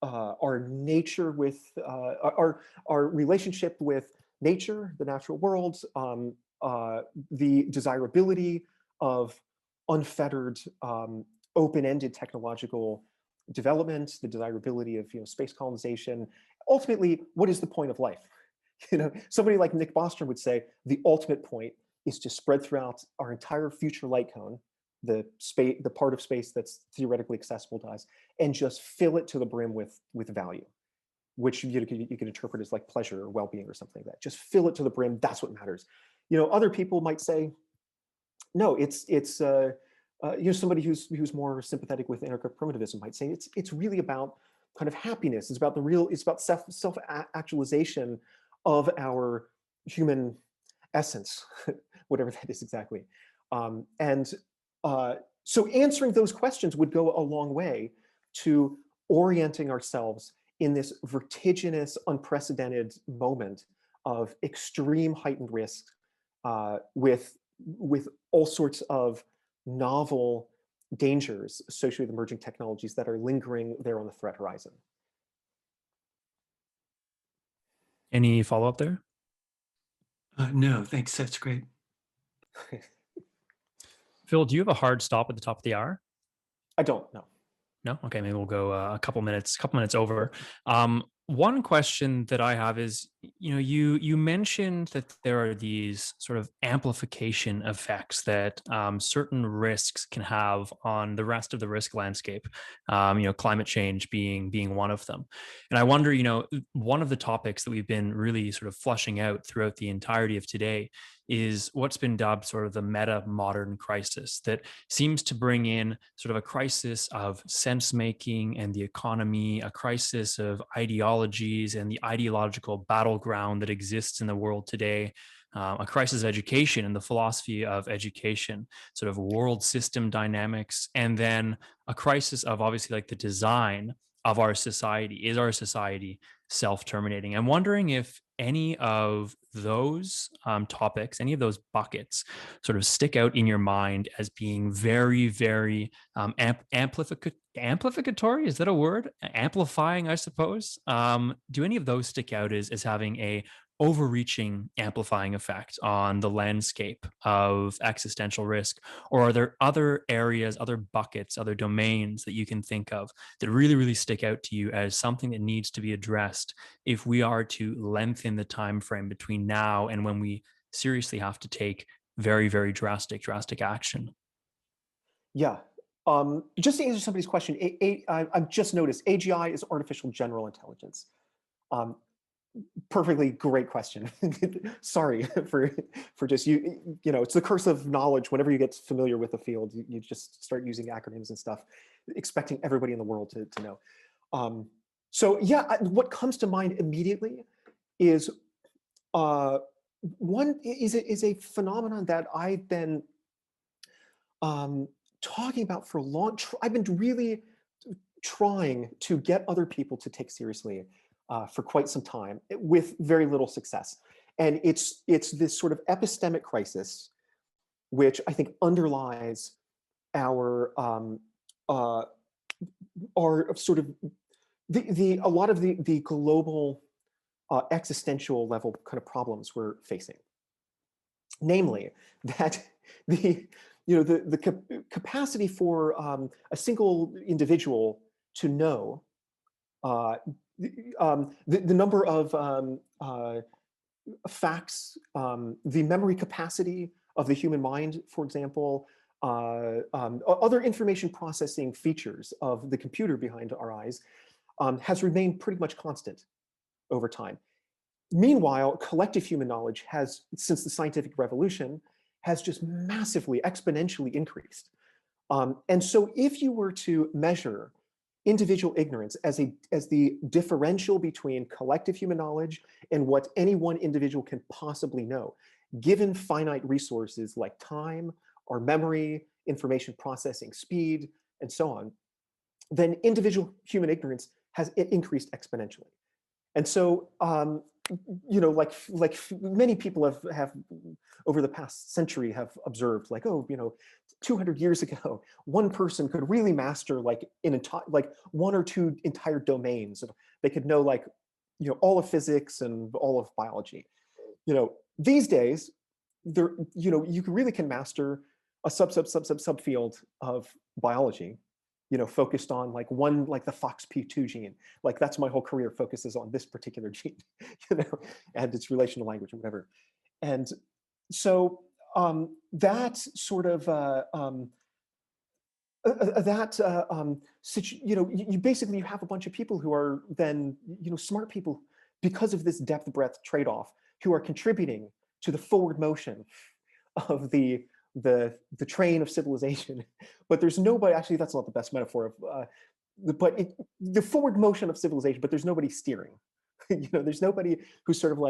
our nature with our relationship with nature, the natural world, the desirability of unfettered, open-ended technological development, the desirability of space colonization. Ultimately, what is the point of life? Somebody like Nick Bostrom would say the ultimate point is to spread throughout our entire future light cone, the part of space that's theoretically accessible to us, and just fill it to the brim with value, which you could interpret as like pleasure or well-being or something like that. Just fill it to the brim. That's what matters. Other people might say, no, it's somebody who's more sympathetic with anarcho primitivism might say it's really about kind of happiness. It's about self-actualization of our human essence, whatever that is exactly. So answering those questions would go a long way to orienting ourselves in this vertiginous, unprecedented moment of extreme heightened risk, with all sorts of novel dangers associated with emerging technologies that are lingering there on the threat horizon. Any follow-up there? No, thanks. That's great. Phil, do you have a hard stop at the top of the hour? I don't know. No? Okay, maybe we'll go a couple minutes over. One question that I have is, you mentioned that there are these sort of amplification effects that certain risks can have on the rest of the risk landscape. Climate change being one of them. And I wonder, one of the topics that we've been really sort of flushing out throughout the entirety of today is what's been dubbed sort of the meta modern crisis, that seems to bring in sort of a crisis of sense making and the economy, a crisis of ideologies and the ideological battleground that exists in the world today, a crisis of education and the philosophy of education, sort of world system dynamics, and then a crisis of obviously like the design of our society. Is our society self-terminating? I'm wondering if any of those topics, any of those buckets sort of stick out in your mind as being very, very amplificatory. Is that a word? Amplifying, I suppose. Do any of those stick out as having a overreaching amplifying effect on the landscape of existential risk? Or are there other areas, other buckets, other domains that you can think of that really, really stick out to you as something that needs to be addressed if we are to lengthen the time frame between now and when we seriously have to take very, very drastic action? Yeah. Just to answer somebody's question, I've just noticed AGI is artificial general intelligence. Perfectly great question. Sorry for just it's the curse of knowledge. Whenever you get familiar with the field, you just start using acronyms and stuff, expecting everybody in the world to know. So yeah, what comes to mind immediately is one is a phenomenon that I've been talking about for a long. I've been really trying to get other people to take seriously for quite some time, with very little success. And it's this sort of epistemic crisis, which I think underlies our sort of a lot of the global existential level kind of problems we're facing. Namely, that the capacity for a single individual to know the number of facts, the memory capacity of the human mind, for example, other information processing features of the computer behind our eyes, has remained pretty much constant over time. Meanwhile, collective human knowledge has, since the scientific revolution, has just massively, exponentially increased. And so if you were to measure individual ignorance as the differential between collective human knowledge and what any one individual can possibly know, given finite resources like time or memory, information processing speed, and so on, then individual human ignorance has increased exponentially. And so, like many people have over the past century have observed, like, 200 years ago, one person could really master like one or two entire domains. They could know all of physics and all of biology. These days, you really can master a subfield of biology, focused on the FOXP2 gene. That's my whole career, focuses on this particular gene, and its relation to language or whatever. And so that sort of you basically have a bunch of people who are then smart people because of this depth breadth trade-off, who are contributing to the forward motion of the train of civilization. But there's nobody, actually that's not the best metaphor of the forward motion of civilization, but there's nobody steering. There's nobody who sort of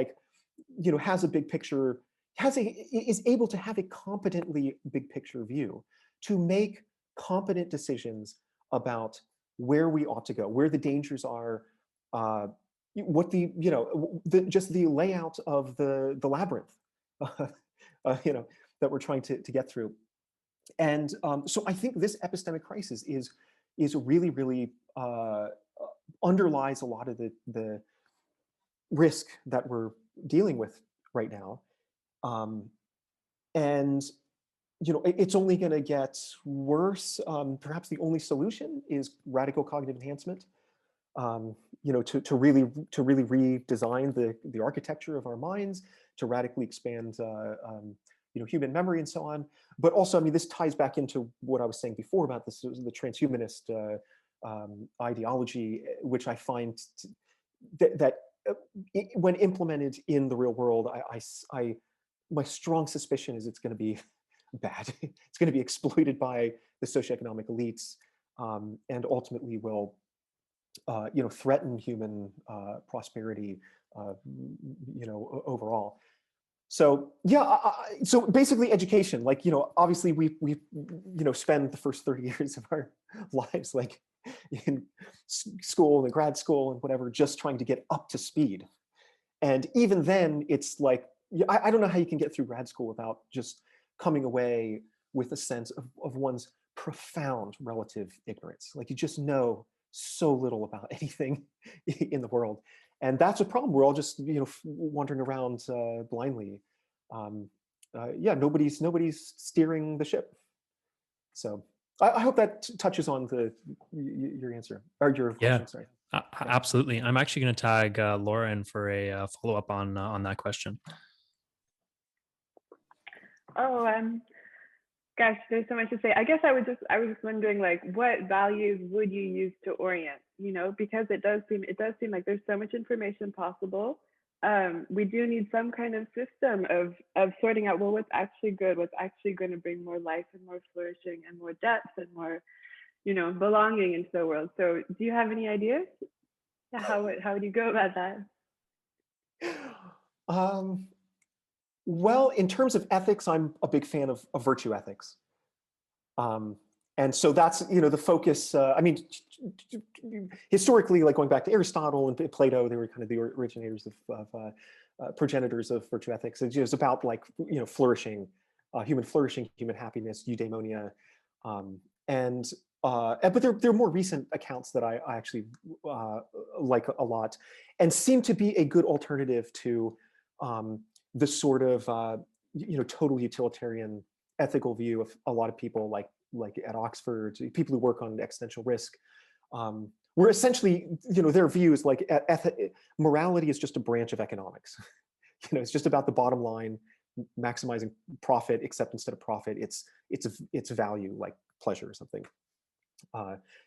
has a big picture, is able to have a competently big picture view to make competent decisions about where we ought to go, where the dangers are, what just the layout of the labyrinth, that we're trying to get through. And so I think this epistemic crisis is really, really underlies a lot of the risk that we're dealing with right now. And it's only going to get worse. Perhaps the only solution is radical cognitive enhancement. to really redesign the architecture of our minds, to radically expand human memory and so on. But also, I mean, this ties back into what I was saying before about this, the transhumanist ideology, which I find that when implemented in the real world, my strong suspicion is it's going to be bad. It's going to be exploited by the socioeconomic elites, and ultimately will threaten human prosperity, overall. So yeah, so basically education, like, obviously we spend the first 30 years of our lives like in school and grad school and whatever, just trying to get up to speed. And even then it's like, I don't know how you can get through grad school without just coming away with a sense of one's profound relative ignorance. Like, you just know so little about anything in the world. And that's a problem. We're all just, wandering around blindly. Nobody's steering the ship. So I hope that touches on your answer, or your question. Sorry. Absolutely. I'm actually going to tag Laura in for a follow-up on that question. Oh, gosh, there's so much to say. I guess I was just wondering, like, what values would you use to orient? Because it does seem like there's so much information possible. We do need some kind of system of sorting out, well, what's actually good, what's actually going to bring more life and more flourishing and more depth and more, belonging into the world. So, do you have any ideas? How would you go about that? Well, in terms of ethics, I'm a big fan of virtue ethics. And so that's, the focus, historically, like going back to Aristotle and Plato, they were kind of the originators of progenitors of virtue ethics. It's about, like, flourishing, human happiness, eudaimonia. But there are more recent accounts that I actually like a lot, and seem to be a good alternative to the sort of total utilitarian ethical view of a lot of people, like at Oxford, people who work on existential risk, where essentially, their view is like morality is just a branch of economics. It's just about the bottom line, maximizing profit, except instead of profit, it's value, like pleasure or something.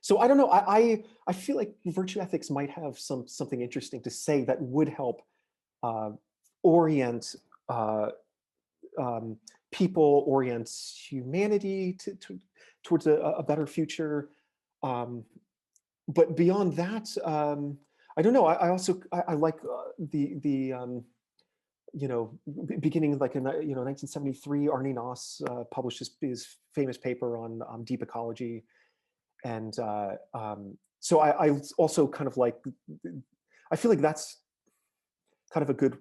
So I don't know. I feel like virtue ethics might have something interesting to say that would help orient people, orient humanity towards a better future. But beyond that, I don't know. I also like the beginning, like in 1973, Arne Naess published his famous paper on deep ecology, and so I also kind of like. I feel like that's kind of a good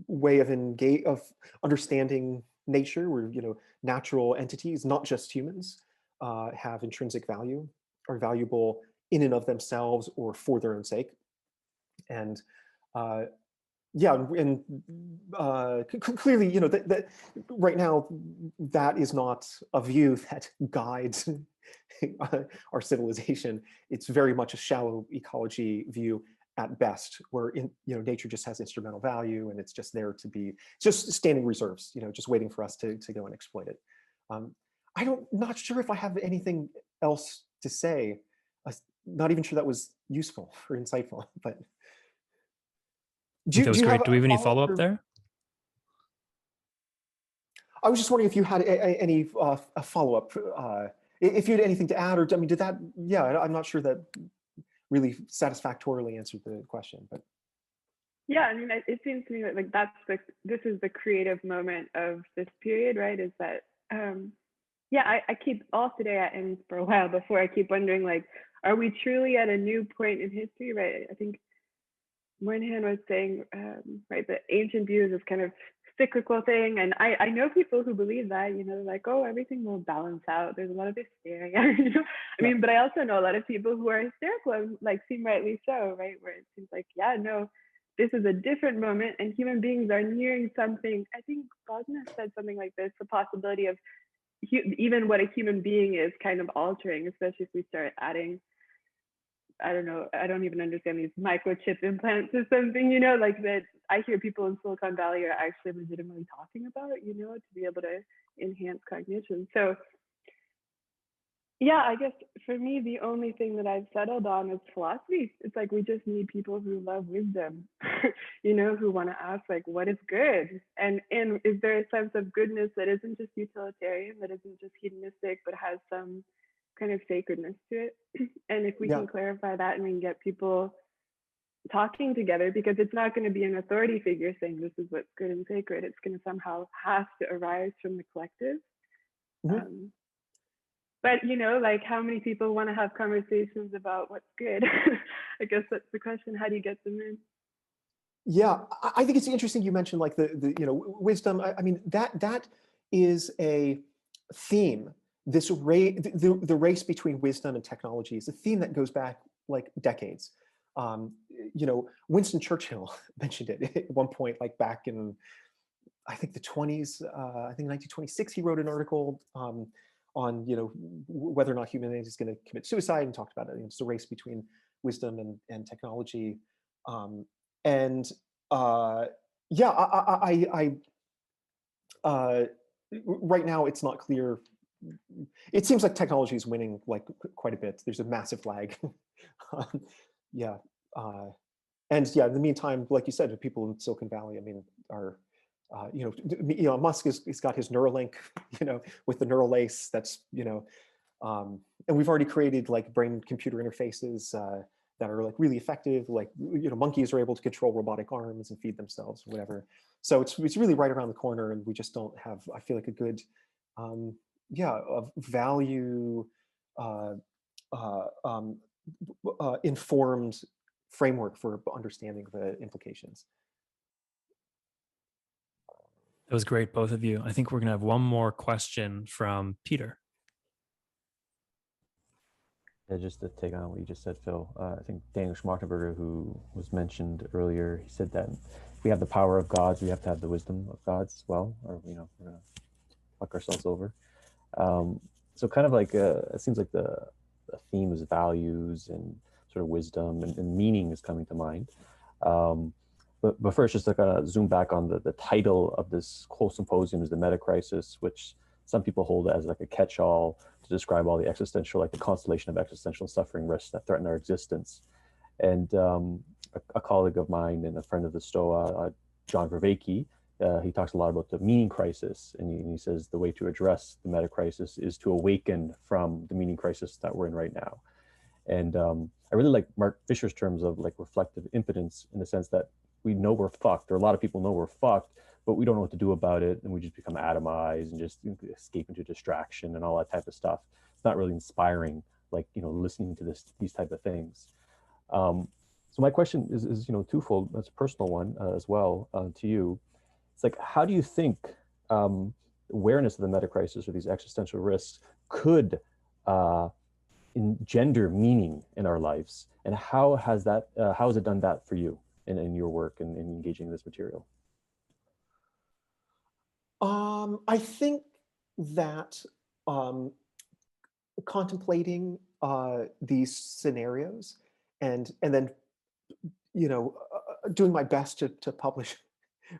way of understanding nature, where natural entities, not just humans, have intrinsic value, are valuable in and of themselves or for their own sake. And clearly, that right now, that is not a view that guides our civilization. It's very much a shallow ecology view at best, where nature just has instrumental value, and it's just there to be just standing reserves, just waiting for us to go and exploit it. Not sure if I have anything else to say. I'm not even sure that was useful or insightful, but. That was great. Do we have any follow-up there? I was just wondering if you had any a follow-up, if you had anything to add, or did that? Yeah, I'm not sure that really satisfactorily answered the question, but. Yeah, it seems to me like this is the creative moment of this period, right? Is that I keep all today ends for a while before I keep wondering, like, are we truly at a new point in history, right? I think Moynihan was saying, right, the ancient view is this kind of cyclical thing, and I know people who believe that, like, oh, everything will balance out. There's a lot of hysteria, but I also know a lot of people who are hysterical, and like seem rightly so, right? Where it seems like, yeah, no, this is a different moment, and human beings are nearing something. I think Wagner said something like this: the possibility of even what a human being is kind of altering, especially if we start adding I don't know, I don't even understand these microchip implants or something, you know, like that I hear people in Silicon Valley are actually legitimately talking about, you know, to be able to enhance cognition. So yeah, I guess for me, the only thing that I've settled on is philosophy. It's like we just need people who love wisdom, you know, who want to ask like, what is good? And is there a sense of goodness that isn't just utilitarian, that isn't just hedonistic, but has some kind of sacredness to it? And if we can clarify that and we can get people talking together, because it's not going to be an authority figure saying this is what's good and sacred. It's going to somehow have to arise from the collective. But, you know, like how many people want to have conversations about what's good? I guess that's the question. How do you get them in? Yeah, I think it's interesting you mentioned like the you know, wisdom. I mean, that is a theme. This the race between wisdom and technology is a theme that goes back like decades. You know, Winston Churchill mentioned it at one point, like back in, I think the 20s, I think 1926, he wrote an article on, you know, whether or not humanity is going to commit suicide, and talked about it. It's a race between wisdom and technology. Yeah, right now it's not clear. It seems like technology is winning like quite a bit. There's a massive lag. Yeah. And yeah, in the meantime, like you said, the people in Silicon Valley, I mean, are, you know, Musk has got his Neuralink, you know, with the neural lace. That's, you know, and we've already created like brain-computer interfaces that are like really effective. Like, you know, monkeys are able to control robotic arms and feed themselves, or whatever. So it's really right around the corner, and we just don't have, I feel like, a good, value informed framework for understanding the implications. That was great, both of you. I think we're going to have one more question from Peter. Yeah, just to take on what you just said, Phil, I think Daniel Schmachtenberger, who was mentioned earlier, he said that if we have the power of gods, we have to have the wisdom of gods as well, or, you know, we're going to fuck ourselves over. So kind of like, it seems like the theme is values and sort of wisdom and meaning is coming to mind. But first, just to kind of zoom back on the title of this whole symposium is the meta crisis, which some people hold as like a catch-all to describe all the existential, like the constellation of existential suffering risks that threaten our existence. And a colleague of mine and a friend of the Stoa, John Vervaeke, he talks a lot about the meaning crisis, and he says the way to address the meta crisis is to awaken from the meaning crisis that we're in right now. And I really like Mark Fisher's terms of like reflective impotence, in the sense that we know we're fucked, or a lot of people know we're fucked, but we don't know what to do about it, and we just become atomized and just escape into distraction and all that type of stuff. It's not really inspiring, like, you know, listening to these type of things. So my question is, you know, twofold. That's a personal one as well to you. It's like, how do you think awareness of the meta crisis or these existential risks could engender meaning in our lives, and how has it done that for you in your work and in engaging in this material? I think that contemplating these scenarios and then, you know, doing my best to publish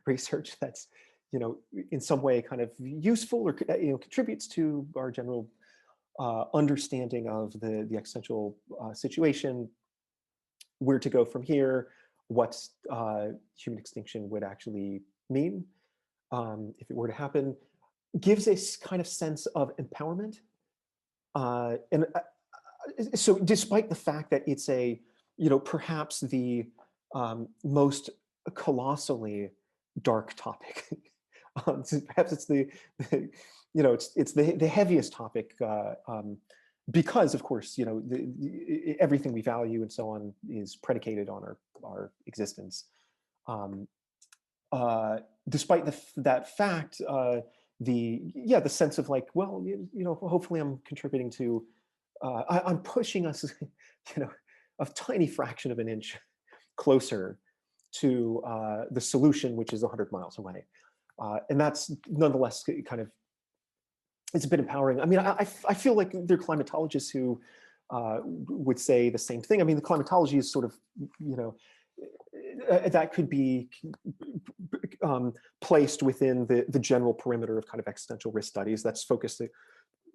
research that's, you know, in some way kind of useful or, you know, contributes to our general understanding of the existential situation, where to go from here, what human extinction would actually mean if it were to happen, gives a kind of sense of empowerment. So despite the fact that it's a, you know, perhaps the most colossally dark topic, perhaps it's the you know, it's the heaviest topic, because of course, you know, everything we value and so on is predicated on our existence. Despite that fact, the sense of like, well, you know, hopefully I'm contributing to, I'm pushing us, you know, a tiny fraction of an inch closer to the solution, which is 100 miles away. And that's nonetheless kind of, it's a bit empowering. I mean, I feel like there are climatologists who would say the same thing. I mean, the climatology is sort of, that could be placed within the general perimeter of kind of existential risk studies that's focused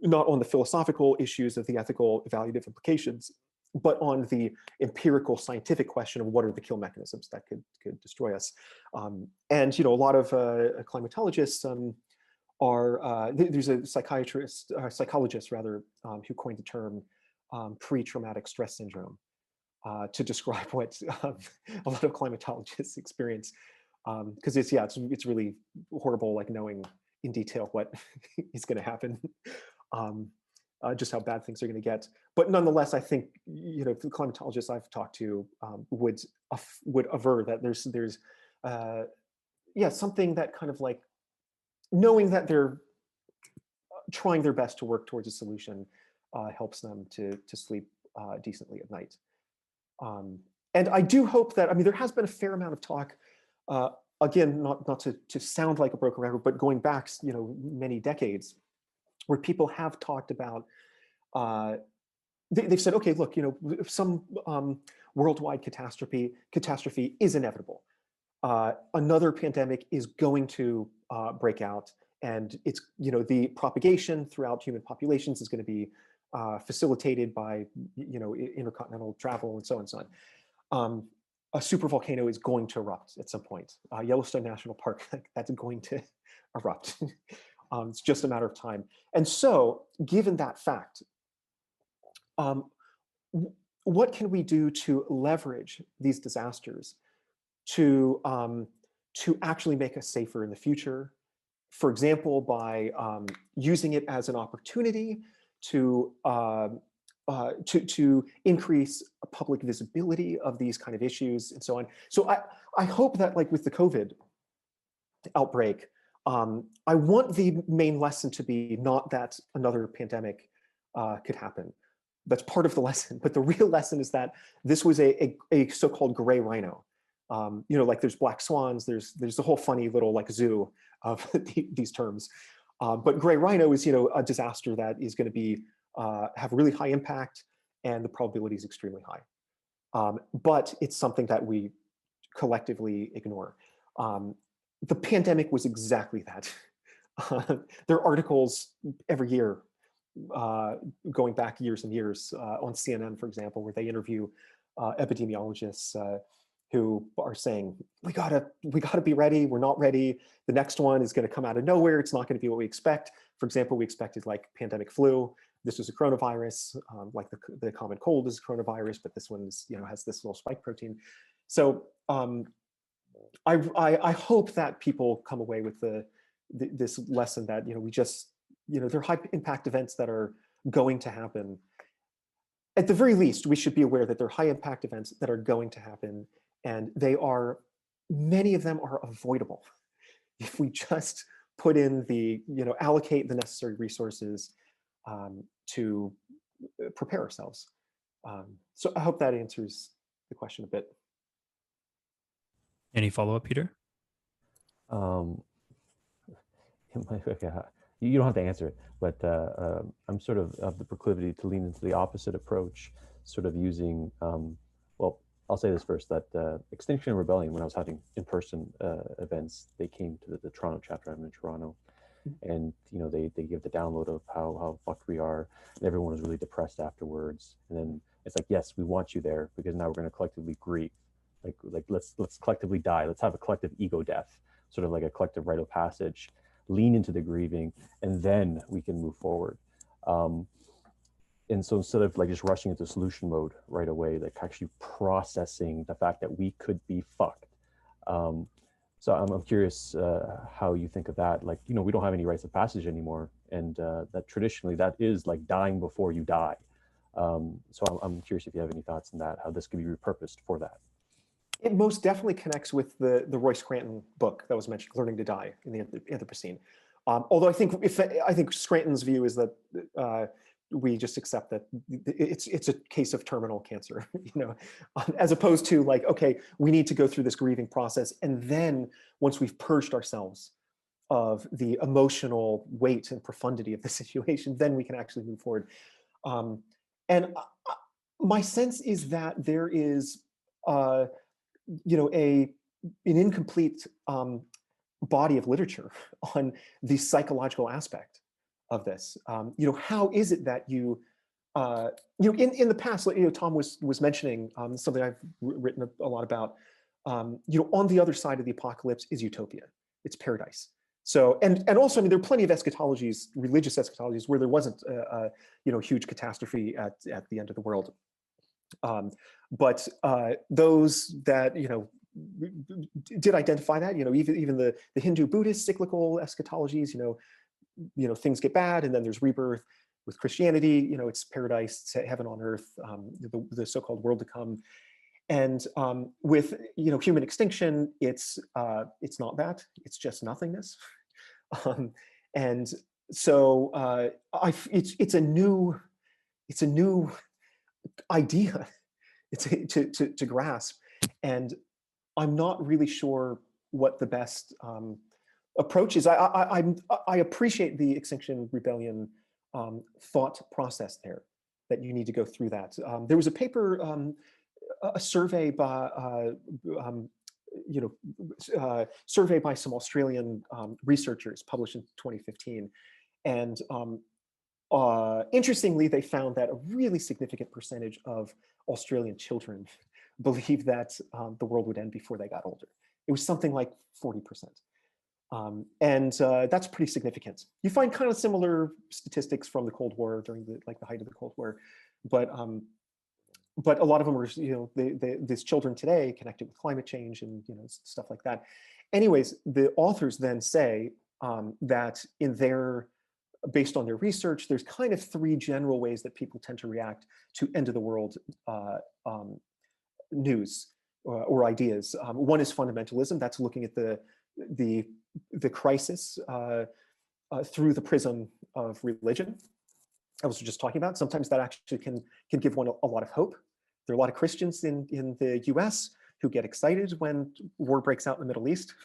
not on the philosophical issues of the ethical evaluative implications, but on the empirical scientific question of what are the kill mechanisms that could destroy us. And a lot of climatologists there's a psychologist rather, who coined the term pre-traumatic stress syndrome to describe what a lot of climatologists experience, because it's really horrible, like knowing in detail what is going to happen, just how bad things are going to get. But nonetheless, I think the climatologists I've talked to would aver that there's something that kind of like knowing that they're trying their best to work towards a solution helps them to sleep decently at night. And I do hope that, I mean, there has been a fair amount of talk, again, not to sound like a broken record, but going back, many decades, where people have talked about, they've said, okay, look, some worldwide catastrophe is inevitable. Another pandemic is going to break out, and it's, the propagation throughout human populations is going to be facilitated by, intercontinental travel and so on and so on. A supervolcano is going to erupt at some point. Yellowstone National Park, that's going to erupt. It's just a matter of time. And so, given that fact, what can we do to leverage these disasters to actually make us safer in the future? For example, by using it as an opportunity to increase public visibility of these kind of issues and so on. So I hope that, like with the COVID outbreak, I want the main lesson to be not that another pandemic could happen. That's part of the lesson, but the real lesson is that this was a so-called gray rhino. Like there's black swans, there's the whole funny little like zoo of these terms. But gray rhino is, a disaster that is going to be have really high impact, and the probability is extremely high. But it's something that we collectively ignore. The pandemic was exactly that. There are articles every year, going back years and years, on CNN, for example, where they interview epidemiologists who are saying, we gotta be ready. We're not ready. The next one is going to come out of nowhere. It's not going to be what we expect. For example, we expected like pandemic flu. This was a coronavirus, like the common cold is a coronavirus, but this one is, has this little spike protein. So I hope that people come away with this lesson that, we just, there are high impact events that are going to happen. At the very least, we should be aware that there are high impact events that are going to happen, and many of them are avoidable if we just put in allocate the necessary resources to prepare ourselves. So I hope that answers the question a bit. Any follow-up, Peter? You don't have to answer it, but I'm sort of the proclivity to lean into the opposite approach, sort of using, I'll say this first, that Extinction Rebellion, when I was having in-person events, they came to the Toronto chapter. I'm in Toronto, and they give the download of how fucked we are, and everyone was really depressed afterwards. And then it's like, yes, we want you there because now we're going to collectively grieve, like let's collectively die. Let's have a collective ego death, sort of like a collective rite of passage. Lean into the grieving, and then we can move forward. And so instead of like just rushing into solution mode right away, like actually processing the fact that we could be fucked. So I'm curious how you think of that. Like, we don't have any rites of passage anymore, and that traditionally that is like dying before you die. So I'm curious if you have any thoughts on that, how this could be repurposed for that. It most definitely connects with the Roy Scranton book that was mentioned, Learning to Die in the Anthropocene. Although I think Scranton's view is that we just accept that it's a case of terminal cancer, as opposed to like, okay, we need to go through this grieving process, and then once we've purged ourselves of the emotional weight and profundity of the situation, then we can actually move forward. And my sense is that there is, you know, an incomplete body of literature on the psychological aspect of this. You know, how is it that you know, in the past, you know, Tom was mentioning something I've written a lot about. You know, on the other side of the apocalypse is utopia. It's paradise. So, and also, I mean, there are plenty of eschatologies, religious eschatologies, where there wasn't you know, huge catastrophe at the end of the world. But those that, you know, did identify that, you know, even the Hindu Buddhist cyclical eschatologies, you know, things get bad and then there's rebirth. With Christianity, you know, it's paradise, it's heaven on earth, the so-called world to come. And with, you know, human extinction, it's not that, it's just nothingness. And so it's a new idea to grasp, and I'm not really sure what the best approach is. I appreciate the Extinction Rebellion thought process there, that you need to go through that. There was a paper, a survey by, you know, survey by some Australian researchers published in 2015. And interestingly, they found that a really significant percentage of Australian children believed that the world would end before they got older. It was something like 40%. And that's pretty significant. You find kind of similar statistics from the Cold War during the height of the Cold War, but a lot of them are, you know, these children today connected with climate change and, you know, stuff like that. Anyways, the authors then say that based on their research, there's kind of three general ways that people tend to react to end of the world news or ideas. One is fundamentalism. That's looking at the crisis through the prism of religion. I was just talking about. Sometimes that actually can give one a lot of hope. There are a lot of Christians in the US who get excited when war breaks out in the Middle East,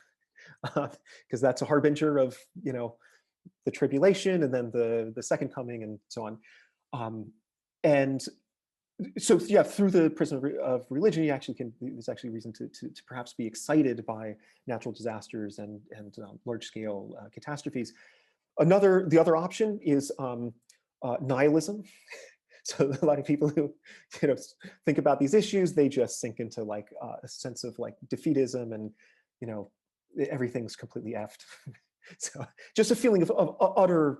because that's a harbinger of, you know, the tribulation and then the second coming and so on. And so, yeah, through the prism of religion, you actually there's actually reason to perhaps be excited by natural disasters and large-scale catastrophes. The other option is nihilism. So a lot of people who, you know, think about these issues, they just sink into like a sense of like defeatism and, you know, everything's completely effed. So just a feeling of utter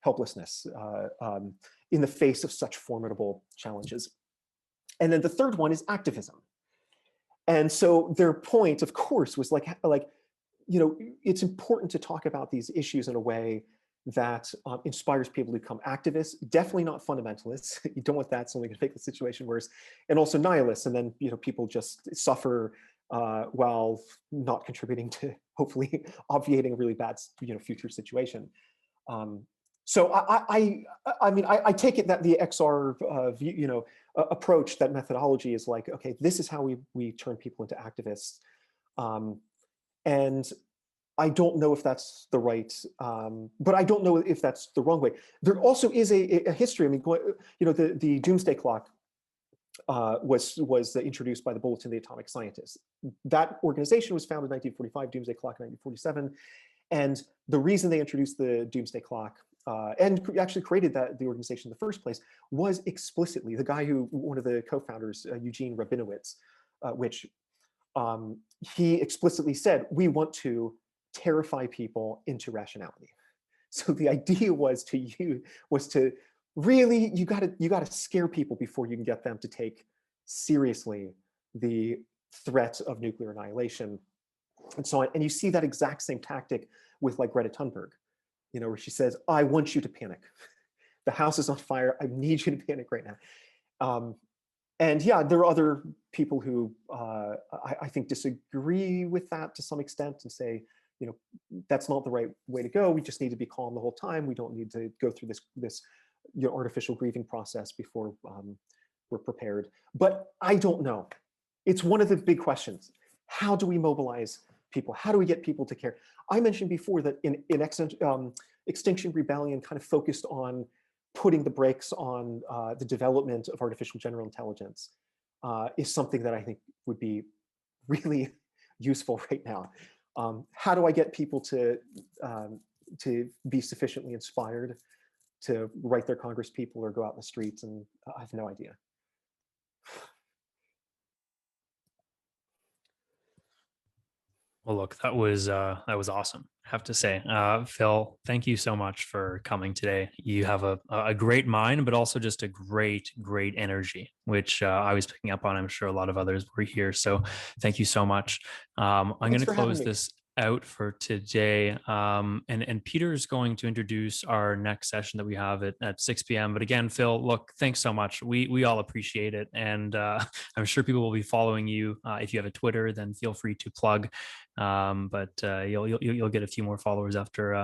helplessness in the face of such formidable challenges. And then the third one is activism. And so their point, of course, was like, you know, it's important to talk about these issues in a way that inspires people to become activists, definitely not fundamentalists. You don't want that, it's only going to make the situation worse. And also nihilists, and then, you know, people just suffer while not contributing to hopefully obviating a really bad, you know, future situation. So I mean, I take it that the XR you know, approach, that methodology is like, okay, this is how we turn people into activists. And I don't know if that's the right, but I don't know if that's the wrong way. There also is a history. I mean, you know, the Doomsday Clock was introduced by the Bulletin of the Atomic Scientists. That organization was founded in 1945, Doomsday Clock in 1947. And the reason they introduced the Doomsday Clock and actually created the organization in the first place was explicitly the guy one of the co-founders, Eugene Rabinowitz, which he explicitly said, we want to terrify people into rationality. So the idea was to really, you gotta scare people before you can get them to take seriously the threat of nuclear annihilation and so on. And you see that exact same tactic with like Greta Thunberg, you know, where she says, I want you to panic. The house is on fire. I need you to panic right now. And yeah, there are other people who I think disagree with that to some extent and say, you know, that's not the right way to go. We just need to be calm the whole time. We don't need to go through this you know, artificial grieving process before we're prepared. But I don't know. It's one of the big questions. How do we mobilize people? How do we get people to care? I mentioned before that in Extinction Rebellion kind of focused on putting the brakes on the development of artificial general intelligence is something that I think would be really useful right now. How do I get people to be sufficiently inspired to write their Congress people or go out in the streets? And I have no idea. Well, look, that was awesome, I have to say. Phil, thank you so much for coming today. You have a great mind, but also just a great energy, which I was picking up on. I'm sure a lot of others were here. So thank you so much. I'm going to close this out for today. And Peter's going to introduce our next session that we have at 6 p.m. But again, Phil, look, thanks so much. We all appreciate it. And I'm sure people will be following you. If you have a Twitter, then feel free to plug. But you'll get a few more followers after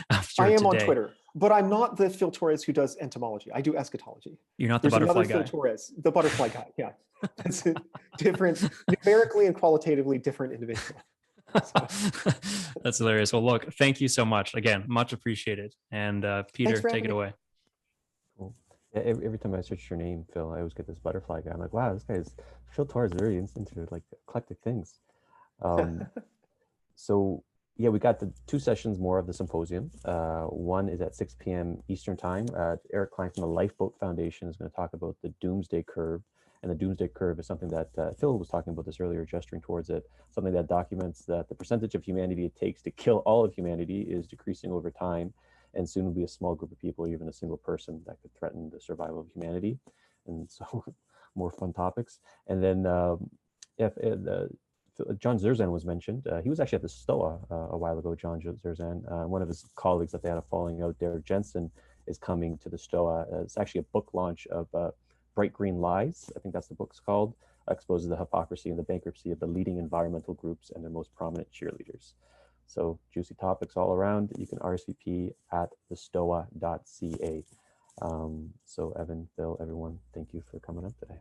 after I am today. on Twitter, but I'm not the Phil Torres who does entomology. I do eschatology. You're not the butterfly guy. Phil Torres, the butterfly guy. Yeah, it's a different, numerically and qualitatively different individual. So. That's hilarious. Well, look, thank you so much. Again, much appreciated. And Peter, take it away. Cool. Yeah, every time I search your name, Phil, I always get this butterfly guy. I'm like, wow, this guy is Phil Torres is very into like eclectic things. So yeah, we got the 2 sessions more of the symposium. One is at 6 p.m. Eastern time. Eric Klein from the Lifeboat Foundation is going to talk about the doomsday curve. And the doomsday curve is something that Phil was talking about this earlier, gesturing towards it, something that documents that the percentage of humanity it takes to kill all of humanity is decreasing over time. And soon will be a small group of people, even a single person, that could threaten the survival of humanity. And so more fun topics. And then John Zerzan was mentioned. He was actually at the Stoa a while ago, John Zerzan. One of his colleagues that they had a falling out there, Jensen, is coming to the Stoa. It's actually a book launch of Bright Green Lies, I think that's the book's called, exposes the hypocrisy and the bankruptcy of the leading environmental groups and their most prominent cheerleaders. So juicy topics all around. You can RSVP at thestoa.ca. So Evan, Phil, everyone, thank you for coming up today.